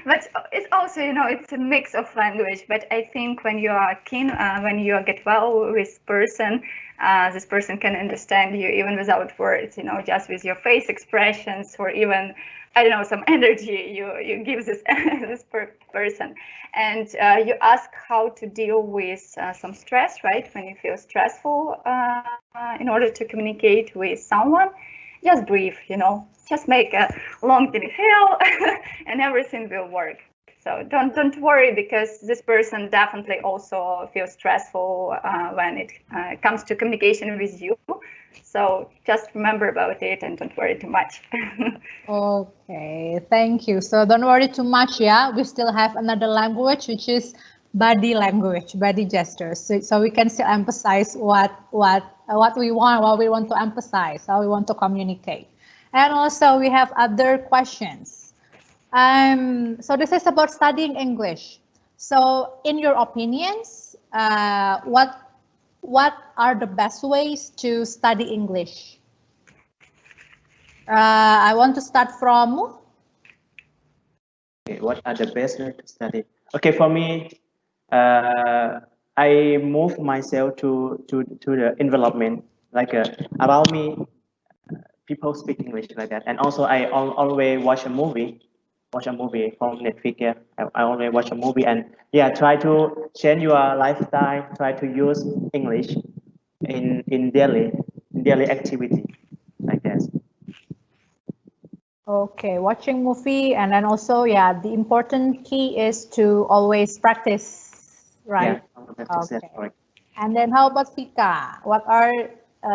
But it's also, you know, it's a mix of language. But I think when you are keen, when you get well with person, this person can understand you even without words, you know, just with your face expressions, or even, I don't know, some energy you give this person. And you ask how to deal with some stress, right? When you feel stressful, in order to communicate with someone, just breathe, you know, just make a long inhale and everything will work. So don't worry, because this person definitely also feels stressful when it comes to communication with you. So just remember about it and don't worry too much. Okay, thank you. So don't worry too much, yeah. We still have another language, which is body language, body gestures. So we can still emphasize what we want to emphasize, how we want to communicate. And also we have other questions. So this is about studying English. So in your opinions, what are the best ways to study English? I want to start from. Okay, what are the best way to study? Okay, for me, I move myself to the environment, like around me, people speak English like that. And also, I always watch a movie from Netflix. Yeah, I always watch a movie, and yeah, try to change your lifestyle. Try to use English in daily activity like that. Okay, watching movie, and then also, yeah, the important key is to always practice, right? Yeah, that's Okay. correct. And then how about Fika? What are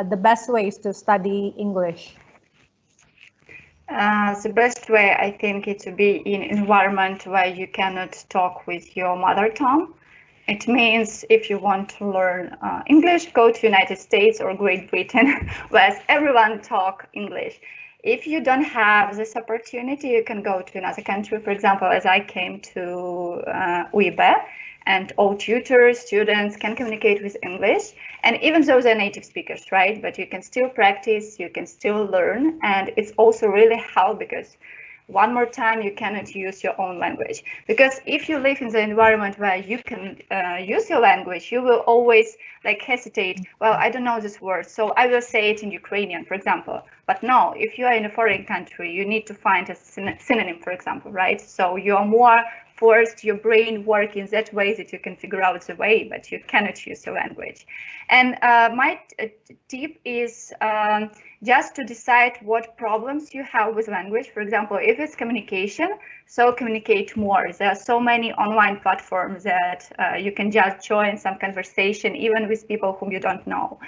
the best ways to study English? The best way, I think, is to be in an environment where you cannot talk with your mother tongue. It means if you want to learn English, go to United States or Great Britain, where everyone talk English. If you don't have this opportunity, you can go to another country. For example, as I came to UIB, and all tutors, students can communicate with English. And even though they're native speakers, right? But you can still practice, you can still learn. And it's also really helpful because one more time, you cannot use your own language. Because if you live in the environment where you can use your language, you will always like hesitate. Well, I don't know this word, so I will say it in Ukrainian, for example. But no, if you are in a foreign country, you need to find a synonym, for example, right? So you are more forced your brain work in that way that you can figure out the way, but you cannot use your language. And my tip is just to decide what problems you have with language. For example, if it's communication, so communicate more. There are so many online platforms that you can just join some conversation, even with people whom you don't know.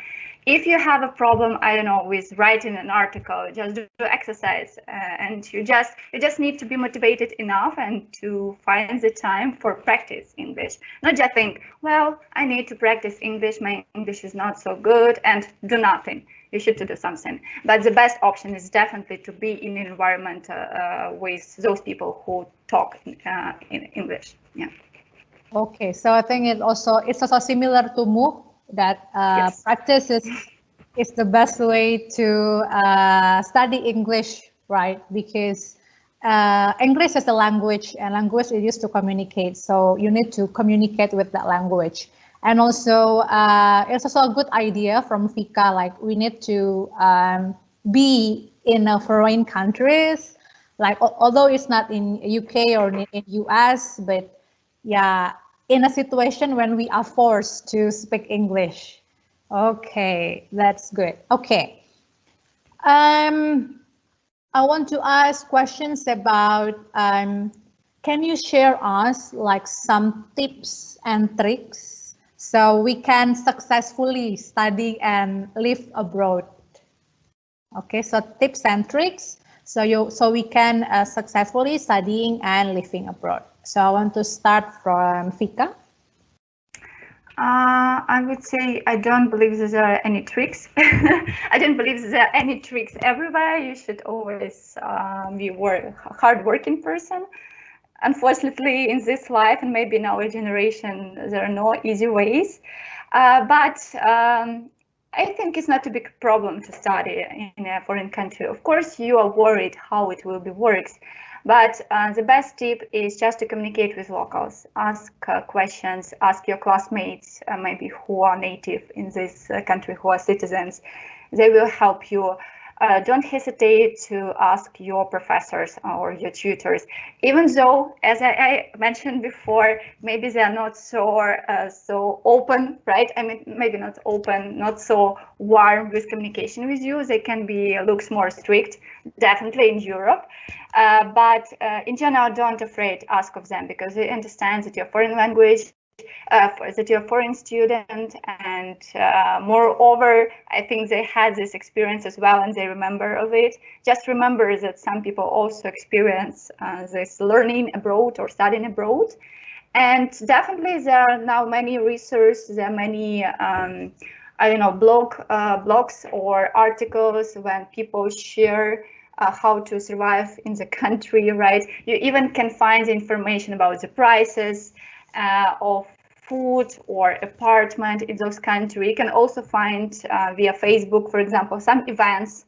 If you have a problem, I don't know, with writing an article, just do exercise, and you just need to be motivated enough and to find the time for practice English. Not just think, well, I need to practice English, my English is not so good, and do nothing. You should do something. But the best option is definitely to be in an environment with those people who talk in English. Yeah. Okay, so I think it's also similar to move that Yes. practice is the best way to study English, right? Because English is a language, and language is used to communicate. So you need to communicate with that language. And also, it's also a good idea from Fika, like we need to be in foreign countries, like although it's not in UK or in US, but yeah, in a situation when we are forced to speak English. Okay, that's good. Okay. I want to ask questions about, can you share us like some tips and tricks so we can successfully study and live abroad? Okay, so tips and tricks so we can successfully studying and living abroad. So I want to start from Fika. I would say I don't believe there are any tricks. I don't believe there are any tricks everywhere. You should always be a hard-working person. Unfortunately, in this life and maybe in our generation, there are no easy ways. But I think it's not a big problem to study in a foreign country. Of course, you are worried how it will be works. But the best tip is just to communicate with locals, ask questions, ask your classmates, maybe who are native in this country, who are citizens. They will help you. Don't hesitate to ask your professors or your tutors, even though, as I mentioned before, maybe they are not so open, right? I mean, maybe not open, not so warm with communication with you. They can be looks more strict, definitely in Europe. But in general, don't afraid ask of them, because they understand that you're foreign language, that you're a foreign student, and moreover, I think they had this experience as well and they remember of it. Just remember that some people also experience this learning abroad or studying abroad. And definitely there are now many resources, there are many I don't know, blogs or articles when people share how to survive in the country, right? You even can find information about the prices of food or apartment in those countries. You can also find via Facebook, for example, some events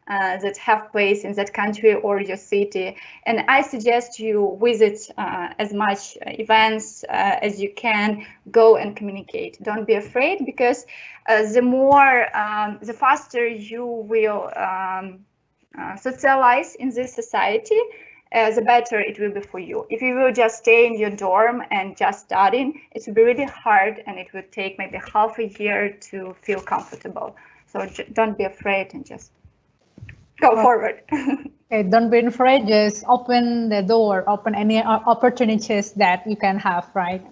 that have place in that country or your city. And I suggest you visit as much events as you can, go and communicate. Don't be afraid, because the faster you will socialize in this society, the better it will be for you. If you will just stay in your dorm and just studying, it will be really hard and it will take maybe half a year to feel comfortable. So don't be afraid and just go forward. Okay, don't be afraid, just open the door, open any opportunities that you can have, right?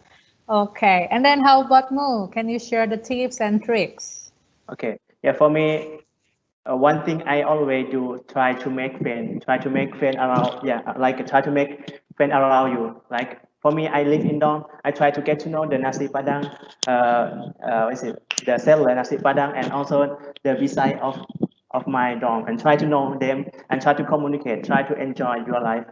Okay, and then how about Mo? Can you share the tips and tricks? Okay, yeah, for me, one thing I always do, try to make friends around, yeah, like try to make friends around you. Like for me, I live in dorm, I try to get to know the nasi padang, what is it, the seller nasi padang, and also the beside of my dorm, and try to know them and try to communicate, try to enjoy your life.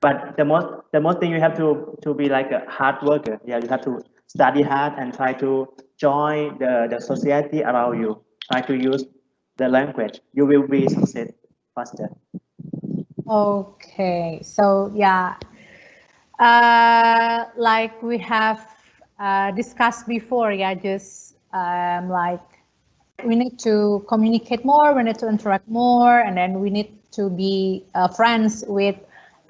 But the most thing, you have to be like a hard worker. Yeah, you have to study hard and try to join the society around you. Try to use the language. You will be succeed faster. Okay, so yeah, like we have discussed before, yeah, just like we need to communicate more, we need to interact more, and then we need to be friends with,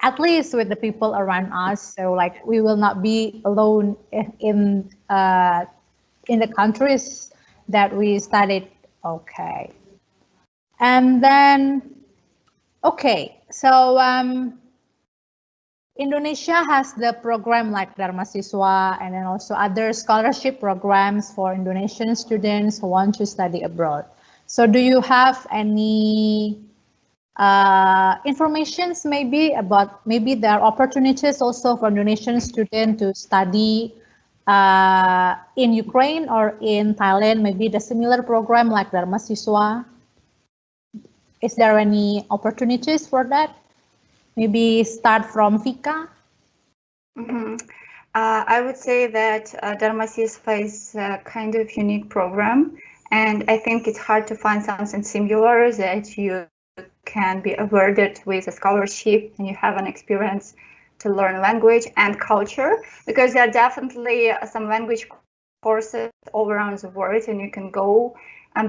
at least with the people around us. So like we will not be alone in the countries that we studied. Okay. And then, okay, so Indonesia has the program like Darmasiswa and then also other scholarship programs for Indonesian students who want to study abroad. So do you have any informations maybe about, maybe there are opportunities also for Indonesian students to study in Ukraine or in Thailand, maybe the similar program like Darmasiswa? Is there any opportunities for that? Maybe start from Vika. I would say that Darmasiswa is a kind of unique program, and I think it's hard to find something similar that you can be awarded with a scholarship and you have an experience to learn language and culture, because there are definitely some language courses all around the world and you can go,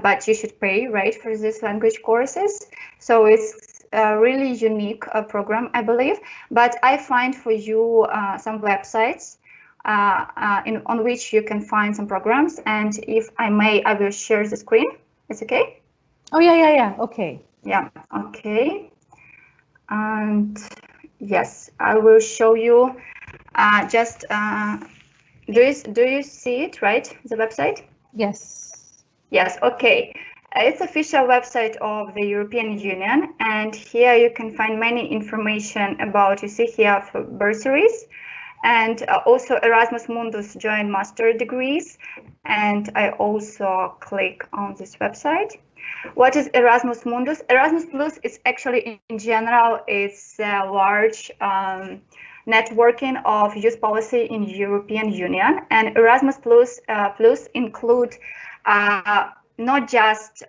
but you should pay, right, for these language courses. So it's a really unique program, I believe. But I find for you some websites on which you can find some programs. And if I may, I will share the screen. It's okay? Oh, yeah. Okay. Yeah, okay. And yes, I will show you just, do you see it, right, the website? Yes. Yes, okay. It's official website of the European Union, and here you can find many information about, you see here, for bursaries, And also Erasmus Mundus joint master degrees. And I also click on this website. What is Erasmus Mundus? Erasmus Plus is actually, in general, it's a large networking of youth policy in European Union, and Erasmus Plus include not just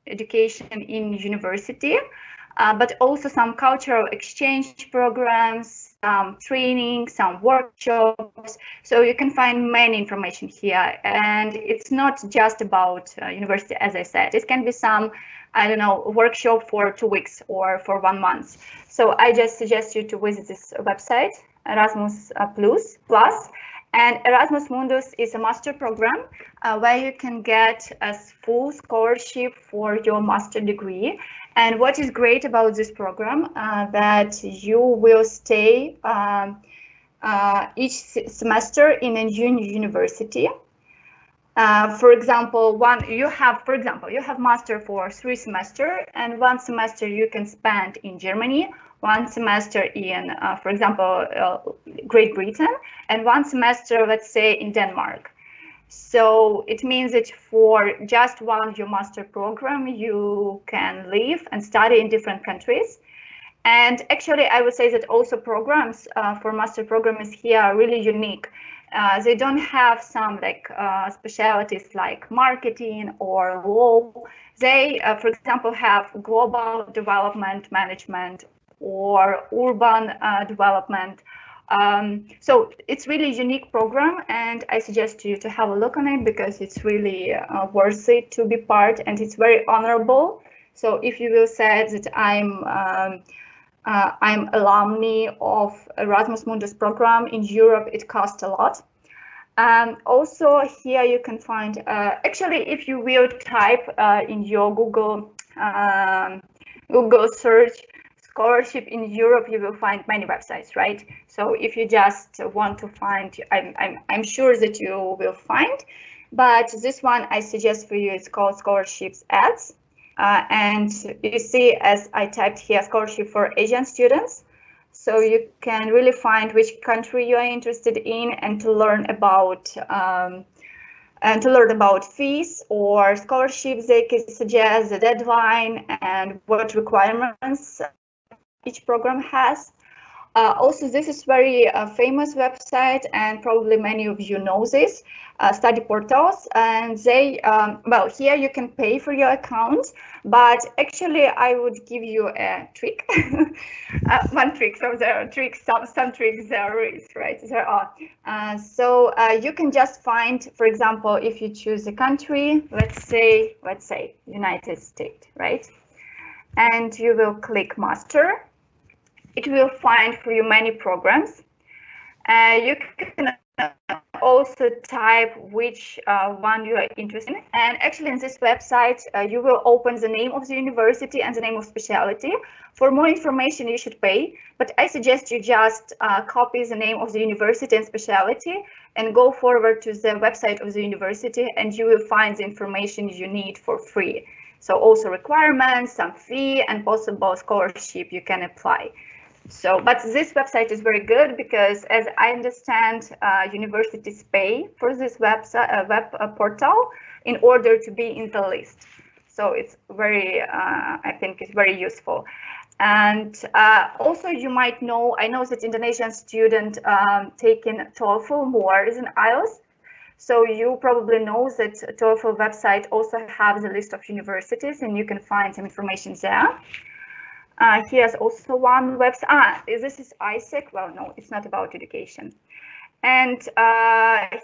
education in university, but also some cultural exchange programs, some training, some workshops. So you can find many information here, and it's not just about university, as I said. It can be some, I don't know, workshop for 2 weeks or for 1 month. So I just suggest you to visit this website, Erasmus Plus. And Erasmus Mundus is a master program where you can get a full scholarship for your master degree. And what is great about this program that you will stay each semester in a university. For example, you have master for 3 semesters, and 1 semester you can spend in Germany, 1 semester in, for example, Great Britain, and 1 semester, let's say, in Denmark. So it means that for just one of your master program, you can live and study in different countries. And actually, I would say that also programs for master programs here are really unique. They don't have some specialties like marketing or law. They, for example, have global development management or urban development. So it's really a unique program, and I suggest you to have a look on it because it's really worth it to be part, and it's very honorable. So if you will say that I'm alumni of Erasmus Mundus program in Europe, it costs a lot. Also here you can find, actually, if you will type in your Google search scholarship in Europe, you will find many websites, right? So if you just want to find, I'm sure that you will find, but this one I suggest for you, it's called Scholarships Ads. And you see, as I typed here, scholarship for Asian students. So you can really find which country you are interested in, and to learn about fees or scholarships they can suggest, the deadline, and what requirements each program has. Also, this is very famous website, and probably many of you know this, study portals, and they, well, here you can pay for your account, but actually I would give you a trick, one trick, so there are tricks, some tricks there is, right, there are. So you can just find, for example, if you choose a country, let's say United States, right, and you will click master. It will find for you many programs. You can also type which one you are interested in. And actually in this website, you will open the name of the university and the name of specialty. For more information, you should pay, but I suggest you just copy the name of the university and specialty and go forward to the website of the university, and you will find the information you need for free. So also requirements, some fee, and possible scholarship you can apply. So, but this website is very good because, as I understand, universities pay for this website, web portal in order to be in the list. So it's very, I think it's very useful. And also you might know, I know that Indonesian student taking TOEFL more than IELTS. So you probably know that TOEFL website also has a list of universities, and you can find some information there. Here's also one website. This is ISEC. Well, no, it's not about education. And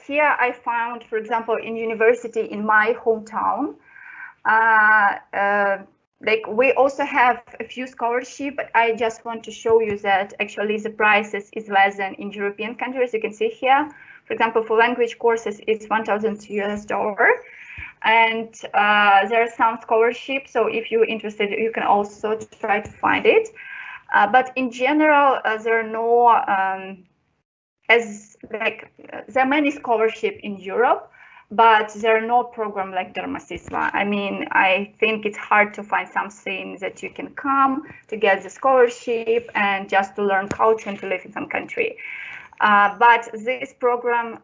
here I found, for example, in university in my hometown, like we also have a few scholarships, but I just want to show you that actually the prices is less than in European countries. You can see here, for example, for language courses, it's $1,000 US. And there are some scholarships, so if you're interested, you can also try to find it. But in general, there are no, there are many scholarships in Europe, but there are no program like Darmasiswa. I mean, I think it's hard to find something that you can come to get the scholarship and just to learn culture and to live in some country. But this program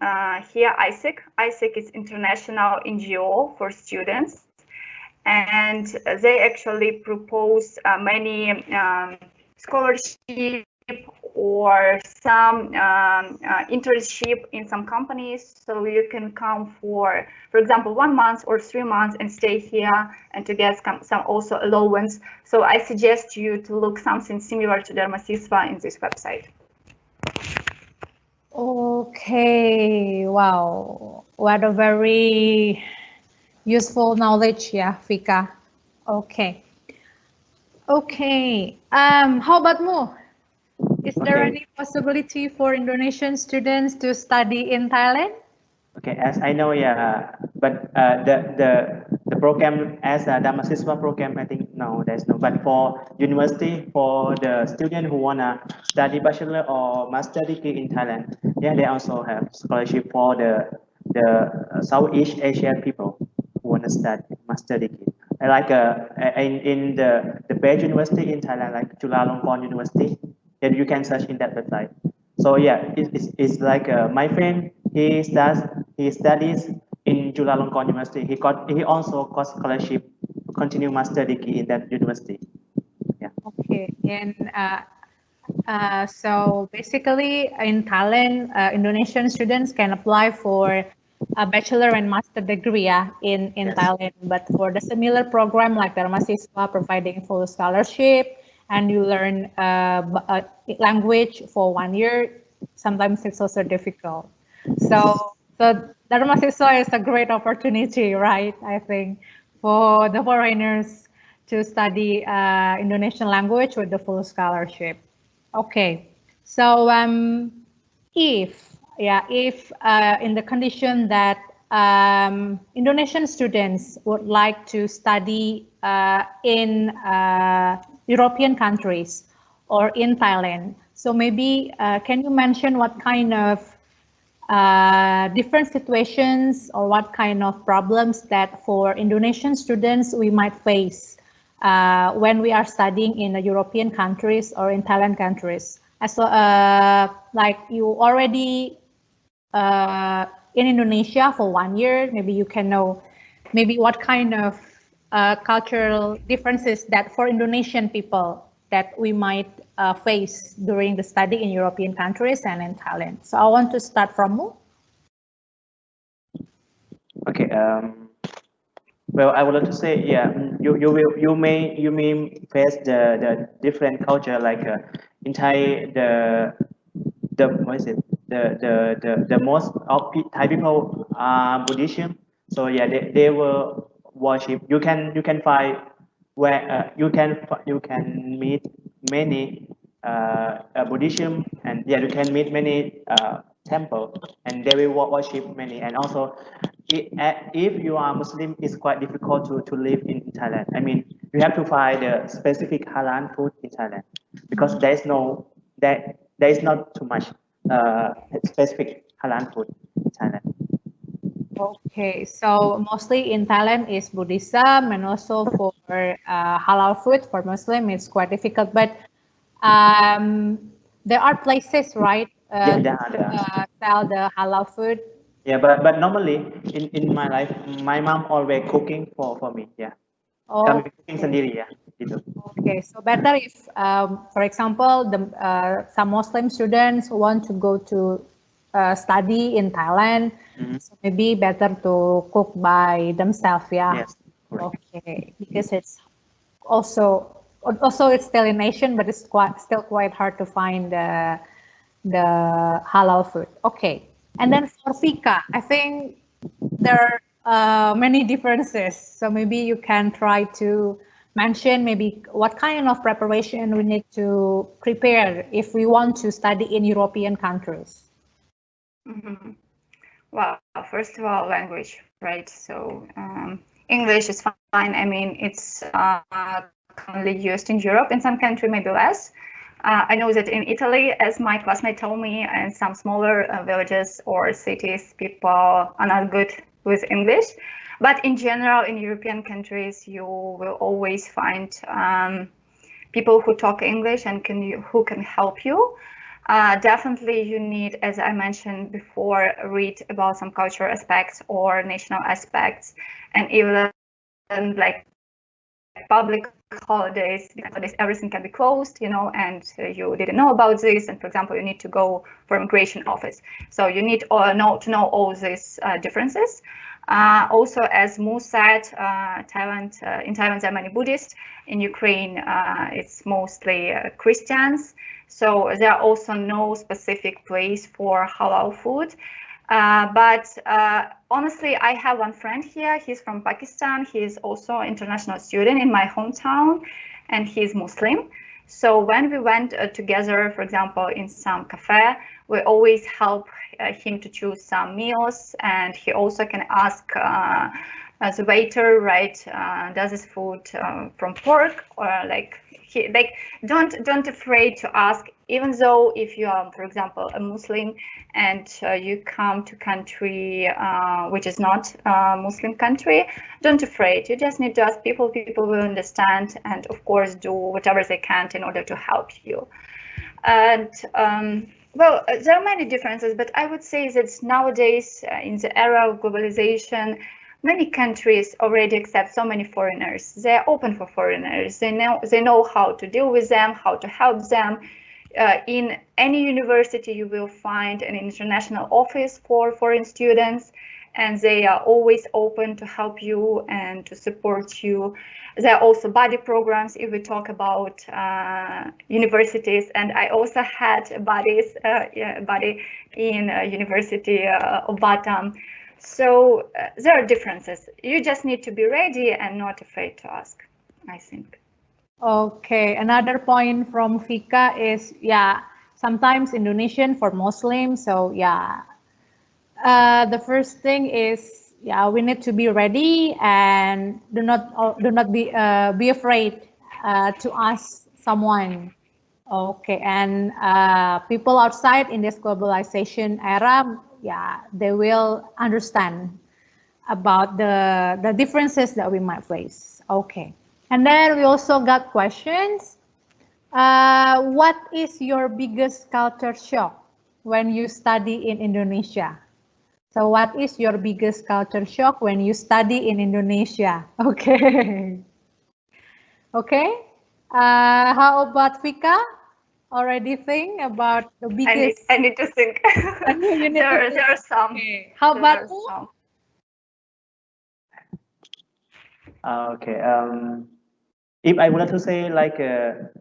here, ISEC is international NGO for students, and they actually propose many scholarship or some internship in some companies, so you can come for example 1 month or 3 months and stay here and to get some also allowance. So I suggest you to look something similar to Darmasiswa in this website. Okay, wow, what a very useful knowledge, yeah, Vika. Okay. Okay, how about Mu? Is there Okay. any possibility for Indonesian students to study in Thailand? Okay, as I know, yeah, but the program as a Darmasiswa program, I think no, there's no. But for university, for the student who wanna study bachelor or master degree in Thailand, yeah, they also have scholarship for the Southeast Asian people who wanna study master degree. Like in the best university in Thailand, like Chulalongkorn University, then you can search in that website. So yeah, it's like my friend. He studies in Chulalongkorn University. He also got scholarship to continue master degree in that university. Yeah. Okay, and so basically in Thailand, Indonesian students can apply for a bachelor and master degree in Yes. Thailand. But for the similar program like Darmasiswa providing full scholarship and you learn language for 1 year, sometimes it's also difficult. So Darmasiswa is a great opportunity, right? I think for the foreigners to study Indonesian language with the full scholarship. Okay, so if in the condition that Indonesian students would like to study in European countries or in Thailand, so maybe can you mention what kind of different situations or what kind of problems that for Indonesian students we might face when we are studying in the European countries or in Thailand countries? As like you already in Indonesia for 1 year, maybe you can know maybe what kind of cultural differences that for Indonesian people that we might face during the study in European countries and in Thailand. So I want to start from Mu. Okay. Well, I would like to say, yeah, you may face the different culture like in Thai the what is it the most of Thai people are Buddhism. So yeah, they will worship. You can find where you can meet many Buddhism, and yeah, you can meet many temple, and they will worship many. And also if you are Muslim, it's quite difficult to live in Thailand. I mean, you have to find the specific halal food in Thailand because there is not too much specific halal food in Thailand. Okay, so mostly in Thailand is Buddhism, and also for halal food for Muslim it's quite difficult. But there are places, right, Yeah, there to are. sell the halal food. Yeah, but normally in my life, my mom always cooking for me. Yeah, kami cooking Okay. sendiri ya, gitu. Okay, so better if, for example, some Muslim students want to go to study in Thailand, so maybe better to cook by themselves, yeah. Yes, correct. Okay, because it's also it's still in Asian, but it's still quite hard to find the halal food. Okay, and then for Fika, I think there are many differences. So maybe you can try to mention maybe what kind of preparation we need to prepare if we want to study in European countries. Mm-hmm. Well, first of all, language, right? So English is fine. I mean, it's commonly used in Europe. In some countries, maybe less. I know that in Italy, as my classmate told me, and some smaller villages or cities, people are not good with English. But in general, in European countries, you will always find people who talk English and who can help you. Definitely you need, as I mentioned before, read about some cultural aspects or national aspects, and even like public holidays, everything can be closed, and you didn't know about this. And for example, you need to go for immigration office, so you need to know all these differences. Also, as Mo said, Thailand, in Thailand there are many Buddhists. In Ukraine, it's mostly Christians. So there are also no specific place for halal food. But honestly, I have one friend here. He's from Pakistan. He is also an international student in my hometown, and he's Muslim. So when we went together, for example, in some cafe, we always help him to choose some meals, and he also can ask as a waiter, right? Does this food from pork, or don't afraid to ask, even though if you are, for example, a Muslim and you come to country which is not a Muslim country, don't afraid. You just need to ask people. People will understand, and of course do whatever they can in order to help you. And well, there are many differences, but I would say that nowadays, in the era of globalization, many countries already accept so many foreigners. They are open for foreigners. They know how to deal with them, how to help them. In any university, you will find an international office for foreign students, and they are always open to help you and to support you. There are also buddy programs if we talk about universities, and I also had a buddy in University of Batam. So there are differences. You just need to be ready and not afraid to ask, I think. Okay, another point from Vika is, yeah, sometimes Indonesian for Muslims. So yeah, the first thing is, yeah, we need to be ready and do not be afraid to ask someone. Okay, and people outside in this globalization era, yeah, they will understand about the differences that we might face. Okay, and then we also got questions. What is your biggest culture shock when you study in Indonesia? So what is your biggest culture shock when you study in Indonesia? Okay. Okay. How about Vika? Already think about the biggest. I need to think. There are some. Okay. How about you? Okay. If I wanted to say like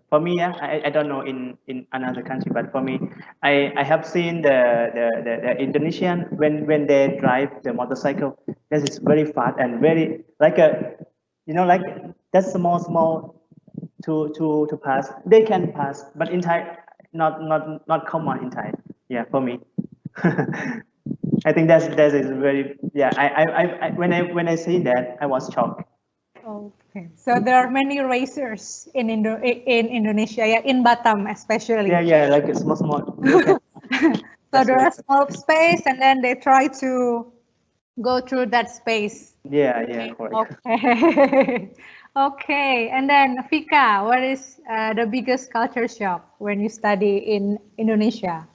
for me, yeah, I don't know in another country, but for me, I have seen the Indonesian when they drive the motorcycle. That is very fast and very like a like that's small to pass. They can pass, but in Thai, not common in Thai. Yeah, for me. I think that is very, yeah. I when I see that, I was shocked. Okay, so there are many racers in Indonesia, yeah, in Batam especially. Yeah, like a small. So there are small space, and then they try to go through that space. Yeah, correct. Okay. Okay, and then Vika, what is the biggest culture shock when you study in Indonesia?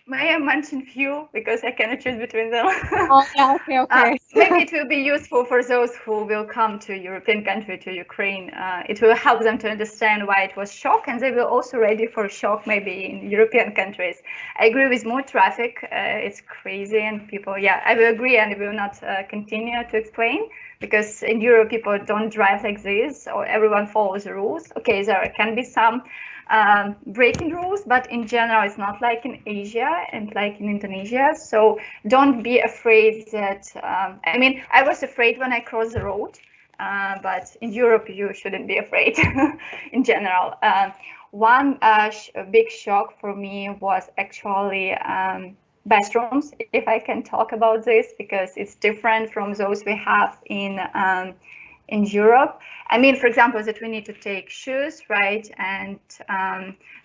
May I mention few because I cannot choose between them? Oh, yeah, okay. Maybe it will be useful for those who will come to European country, to Ukraine. It will help them to understand why it was shock, and they will also ready for shock maybe in European countries. I agree with more traffic. It's crazy, and people, yeah, I will agree, and I will not continue to explain, because in Europe people don't drive like this, or everyone follows the rules. Okay, there can be some breaking rules, but in general it's not like in Asia and like in Indonesia. So don't be afraid that I mean, I was afraid when I crossed the road, but in Europe you shouldn't be afraid in general. One big shock for me was actually bathrooms, if I can talk about this, because it's different from those we have in Europe. I mean, for example, that we need to take shoes, right? And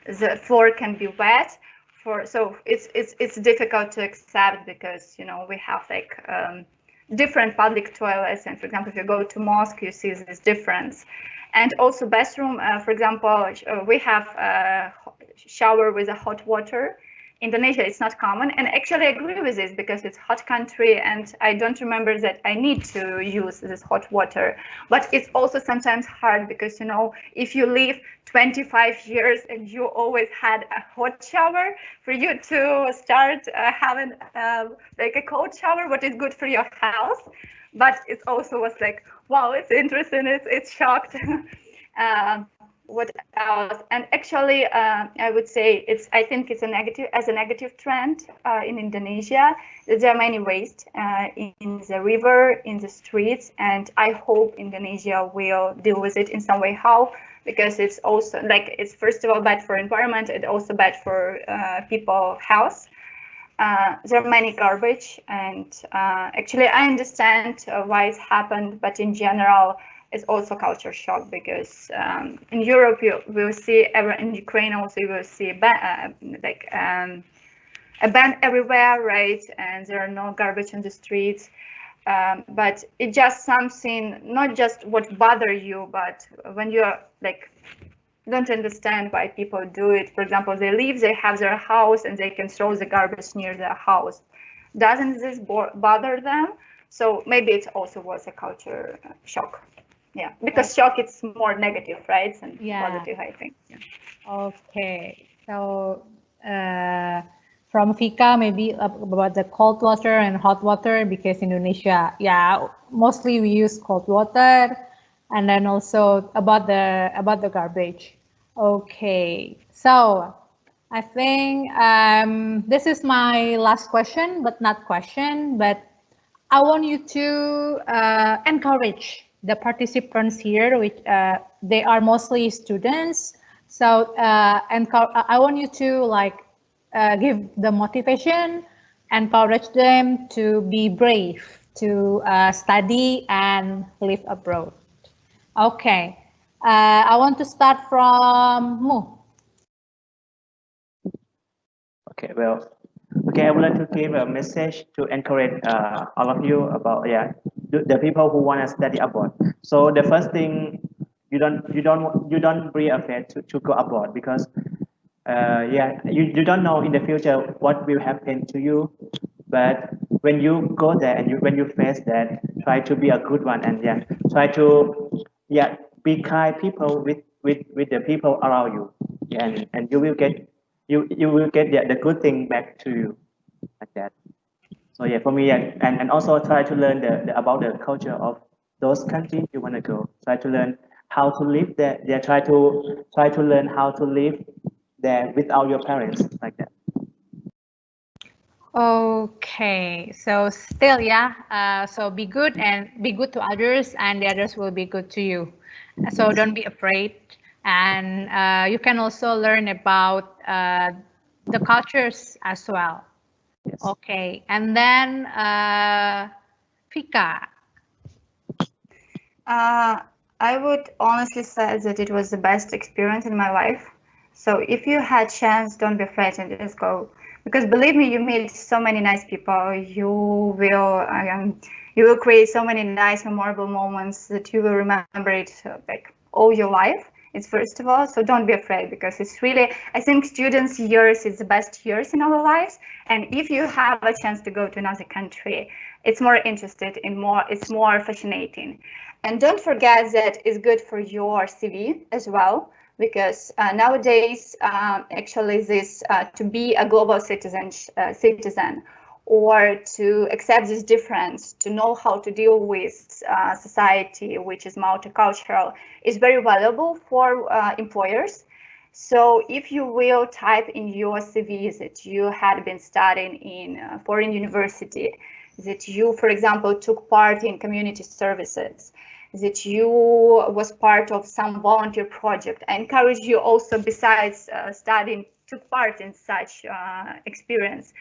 the floor can be wet. So it's difficult to accept, because we have like different public toilets, and for example, if you go to mosque, you see this difference. And also bathroom, for example, we have shower with a hot water. Indonesia, it's not common, and actually I agree with this because it's hot country and I don't remember that I need to use this hot water. But it's also sometimes hard because, you know, if you live 25 years and you always had a hot shower, for you to start having like a cold shower, what is good for your health. But it also was like, wow, it's interesting, it's shocked. What else? And actually, I would say I think it's a negative trend in Indonesia. There are many waste in the river, in the streets, and I hope Indonesia will deal with it in some way. How? Because it's also like, it's first of all bad for environment, it's also bad for people health. There are many garbage, and actually I understand why it's happened, but in general, it's also culture shock because in Europe you will see, in Ukraine also you will see a ban everywhere, right? And there are no garbage on the streets. But it's just something, not just what bother you, but when you're like, don't understand why people do it. For example, they have their house and they can throw the garbage near their house. Doesn't this bother them? So maybe it also was a culture shock. Yeah, because shock, it's more negative, right? And positive, I think. Yeah. Okay, so from Vika, maybe about the cold water and hot water, because Indonesia, mostly we use cold water, and then also about the garbage. Okay, so I think this is my last question, but not question, but I want you to encourage the participants here, which they are mostly students. So I want you to like give the motivation, encourage them to be brave, to study and live abroad. Okay, I want to start from Mu. Okay, well, I would like to give a message to encourage all of you about the people who want to study abroad. So the first thing, you don't be afraid to go abroad, because you don't know in the future what will happen to you. But when you go there and when you face that, try to be a good one, and try to be kind people with the people around you, and you will get the good thing back to you, like that. So for me, and also try to learn about the culture of those countries you want to go. Try to learn how to live there. Try to learn how to live there without your parents, like that. Okay, so still, so be good and be good to others, and the others will be good to you. So don't be afraid, and you can also learn about the cultures as well. Yes. Okay, and then Vika. I would honestly say that it was the best experience in my life. So if you had chance, don't be afraid and just go. Because believe me, you meet so many nice people. You will create so many nice, memorable moments that you will remember it like all your life. It's first of all, so don't be afraid, because it's really, I think students' years is the best years in our lives. And if you have a chance to go to another country, it's more interested in it's more fascinating. And don't forget that it's good for your CV as well, because nowadays, actually, this to be a global citizen, or to accept this difference, to know how to deal with society, which is multicultural, is very valuable for employers. So if you will type in your CV that you had been studying in a foreign university, that you, for example, took part in community services, that you was part of some volunteer project, I encourage you also, besides studying, took part in such experience.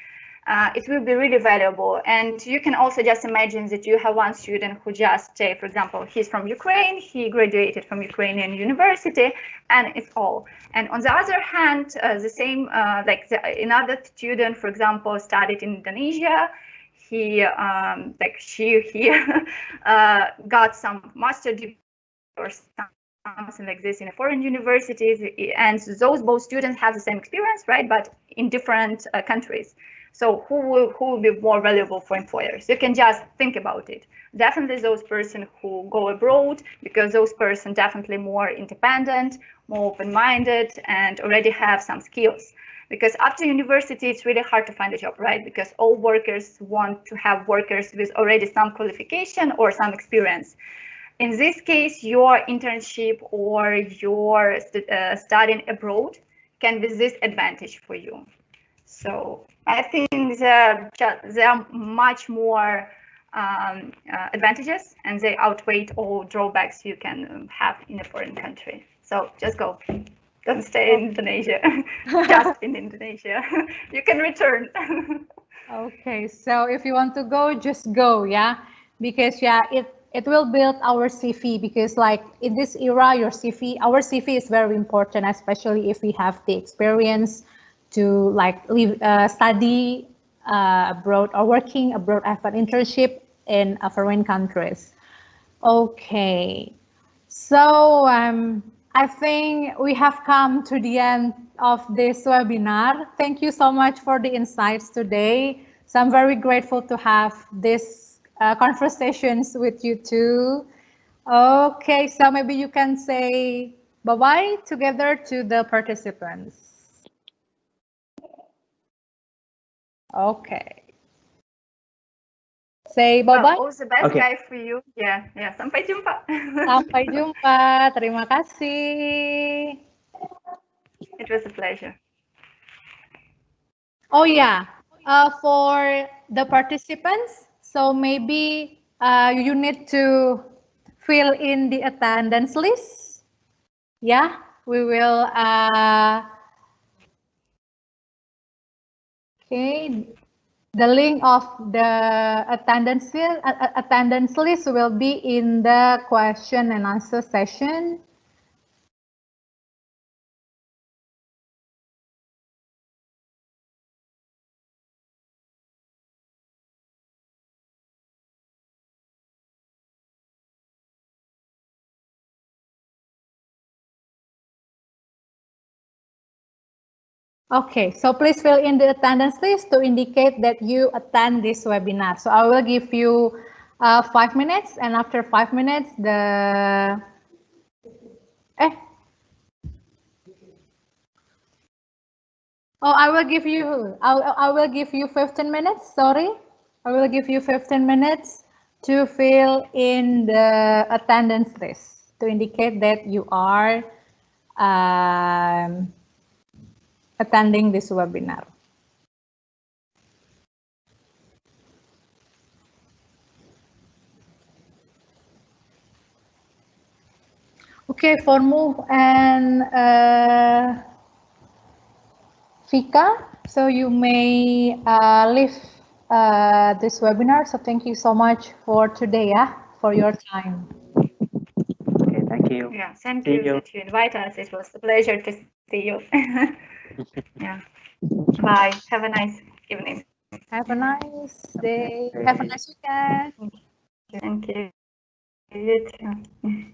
It will be really valuable. And you can also just imagine that you have one student who just say, for example, he's from Ukraine, he graduated from Ukrainian university, and it's all. And on the other hand, the same, another student, for example, studied in Indonesia. He got some master degree or something something like this in a foreign universities, and those both students have the same experience, right? But in different countries. So who will be more valuable for employers? You can just think about it. Definitely those person who go abroad, because those person definitely more independent, more open-minded, and already have some skills. Because after university, it's really hard to find a job, right? Because all workers want to have workers with already some qualification or some experience. In this case, your internship or your studying abroad can be this advantage for you. So I think there are much more advantages, and they outweigh all drawbacks you can have in a foreign country. So just go. Don't stay in Indonesia. Just in Indonesia. You can return. Okay, so if you want to go, just go, yeah, because yeah, it will build our CV, because like in this era, our CV is very important, especially if we have the experience to like live, study abroad or working abroad, have an internship in foreign countries. Okay, so I think we have come to the end of this webinar. Thank you so much for the insights today. So I'm very grateful to have this conversations with you too. Okay, so maybe you can say bye-bye together to the participants. Okay. Say bye-bye. Well, all the best, guys, for you. Yeah. Sampai jumpa. Sampai jumpa. Terima kasih. It was a pleasure. Oh yeah, for the participants, so maybe you need to fill in the attendance list. Yeah, we will. Okay, the link of the attendance list will be in the question and answer session. Okay, so please fill in the attendance list to indicate that you attend this webinar. So I will give you 5 minutes, and after 5 minutes, I will give you. I will give you 15 minutes. Sorry, I will give you 15 minutes to fill in the attendance list to indicate that you are attending this webinar. Okay, for Move and Vika, so you may leave this webinar. So thank you so much for today, for your time. Okay, thank you. Yeah, thank you that you invite us. It was a pleasure to see you. Yeah. Bye. Have a nice evening. Have a nice day. Have a nice weekend. Thank you. You too.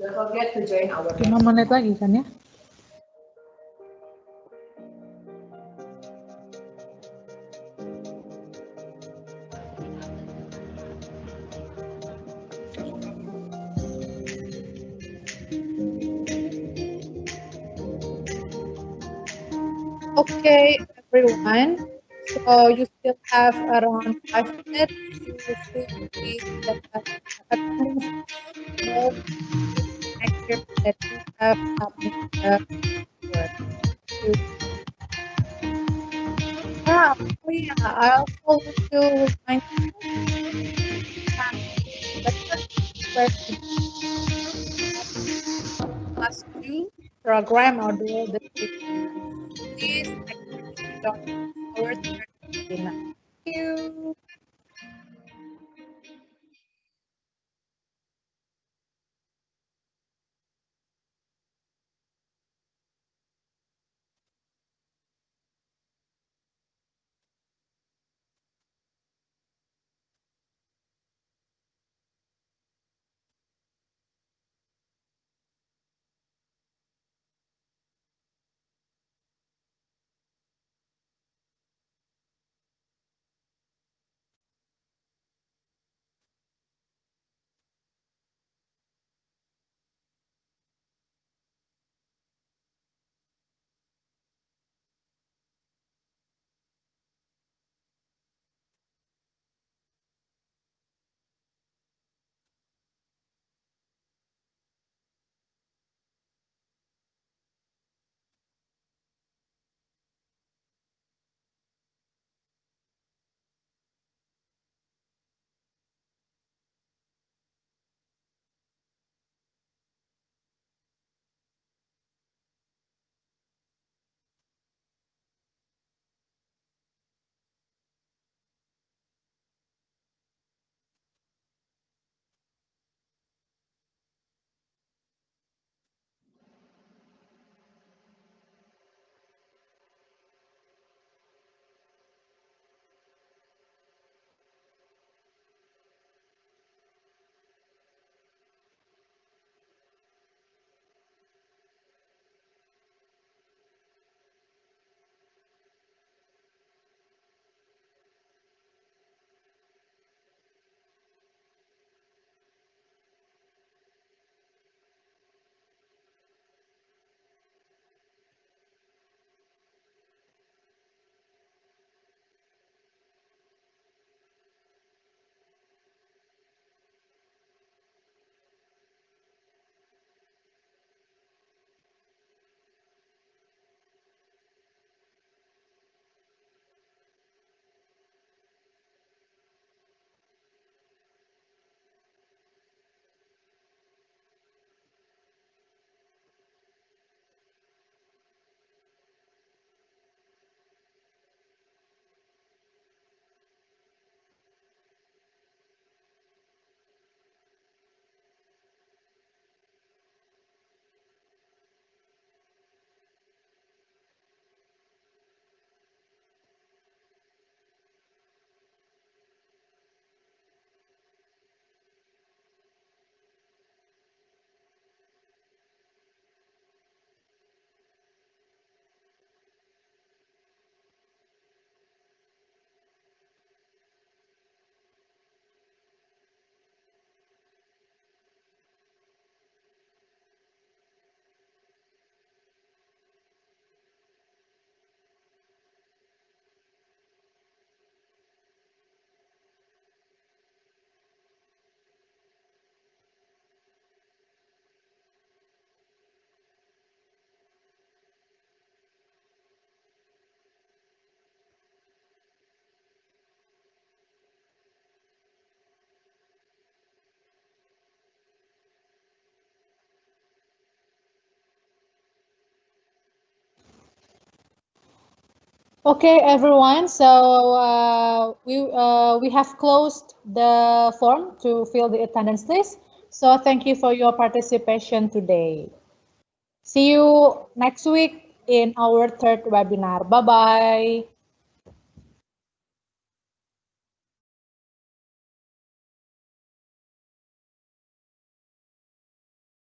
Don't forget to join our 5 menit lagi kan ya? Okay, everyone. So you still have around 5 minutes to fill the attendance. So make sure that you have submitted the work. You, I also want to remind you that where to class 2 program or the description. Please make sure that you don't miss our third webinar. Thank you. Okay, everyone. So we have closed the form to fill the attendance list. So thank you for your participation today. See you next week in our third webinar. Bye bye.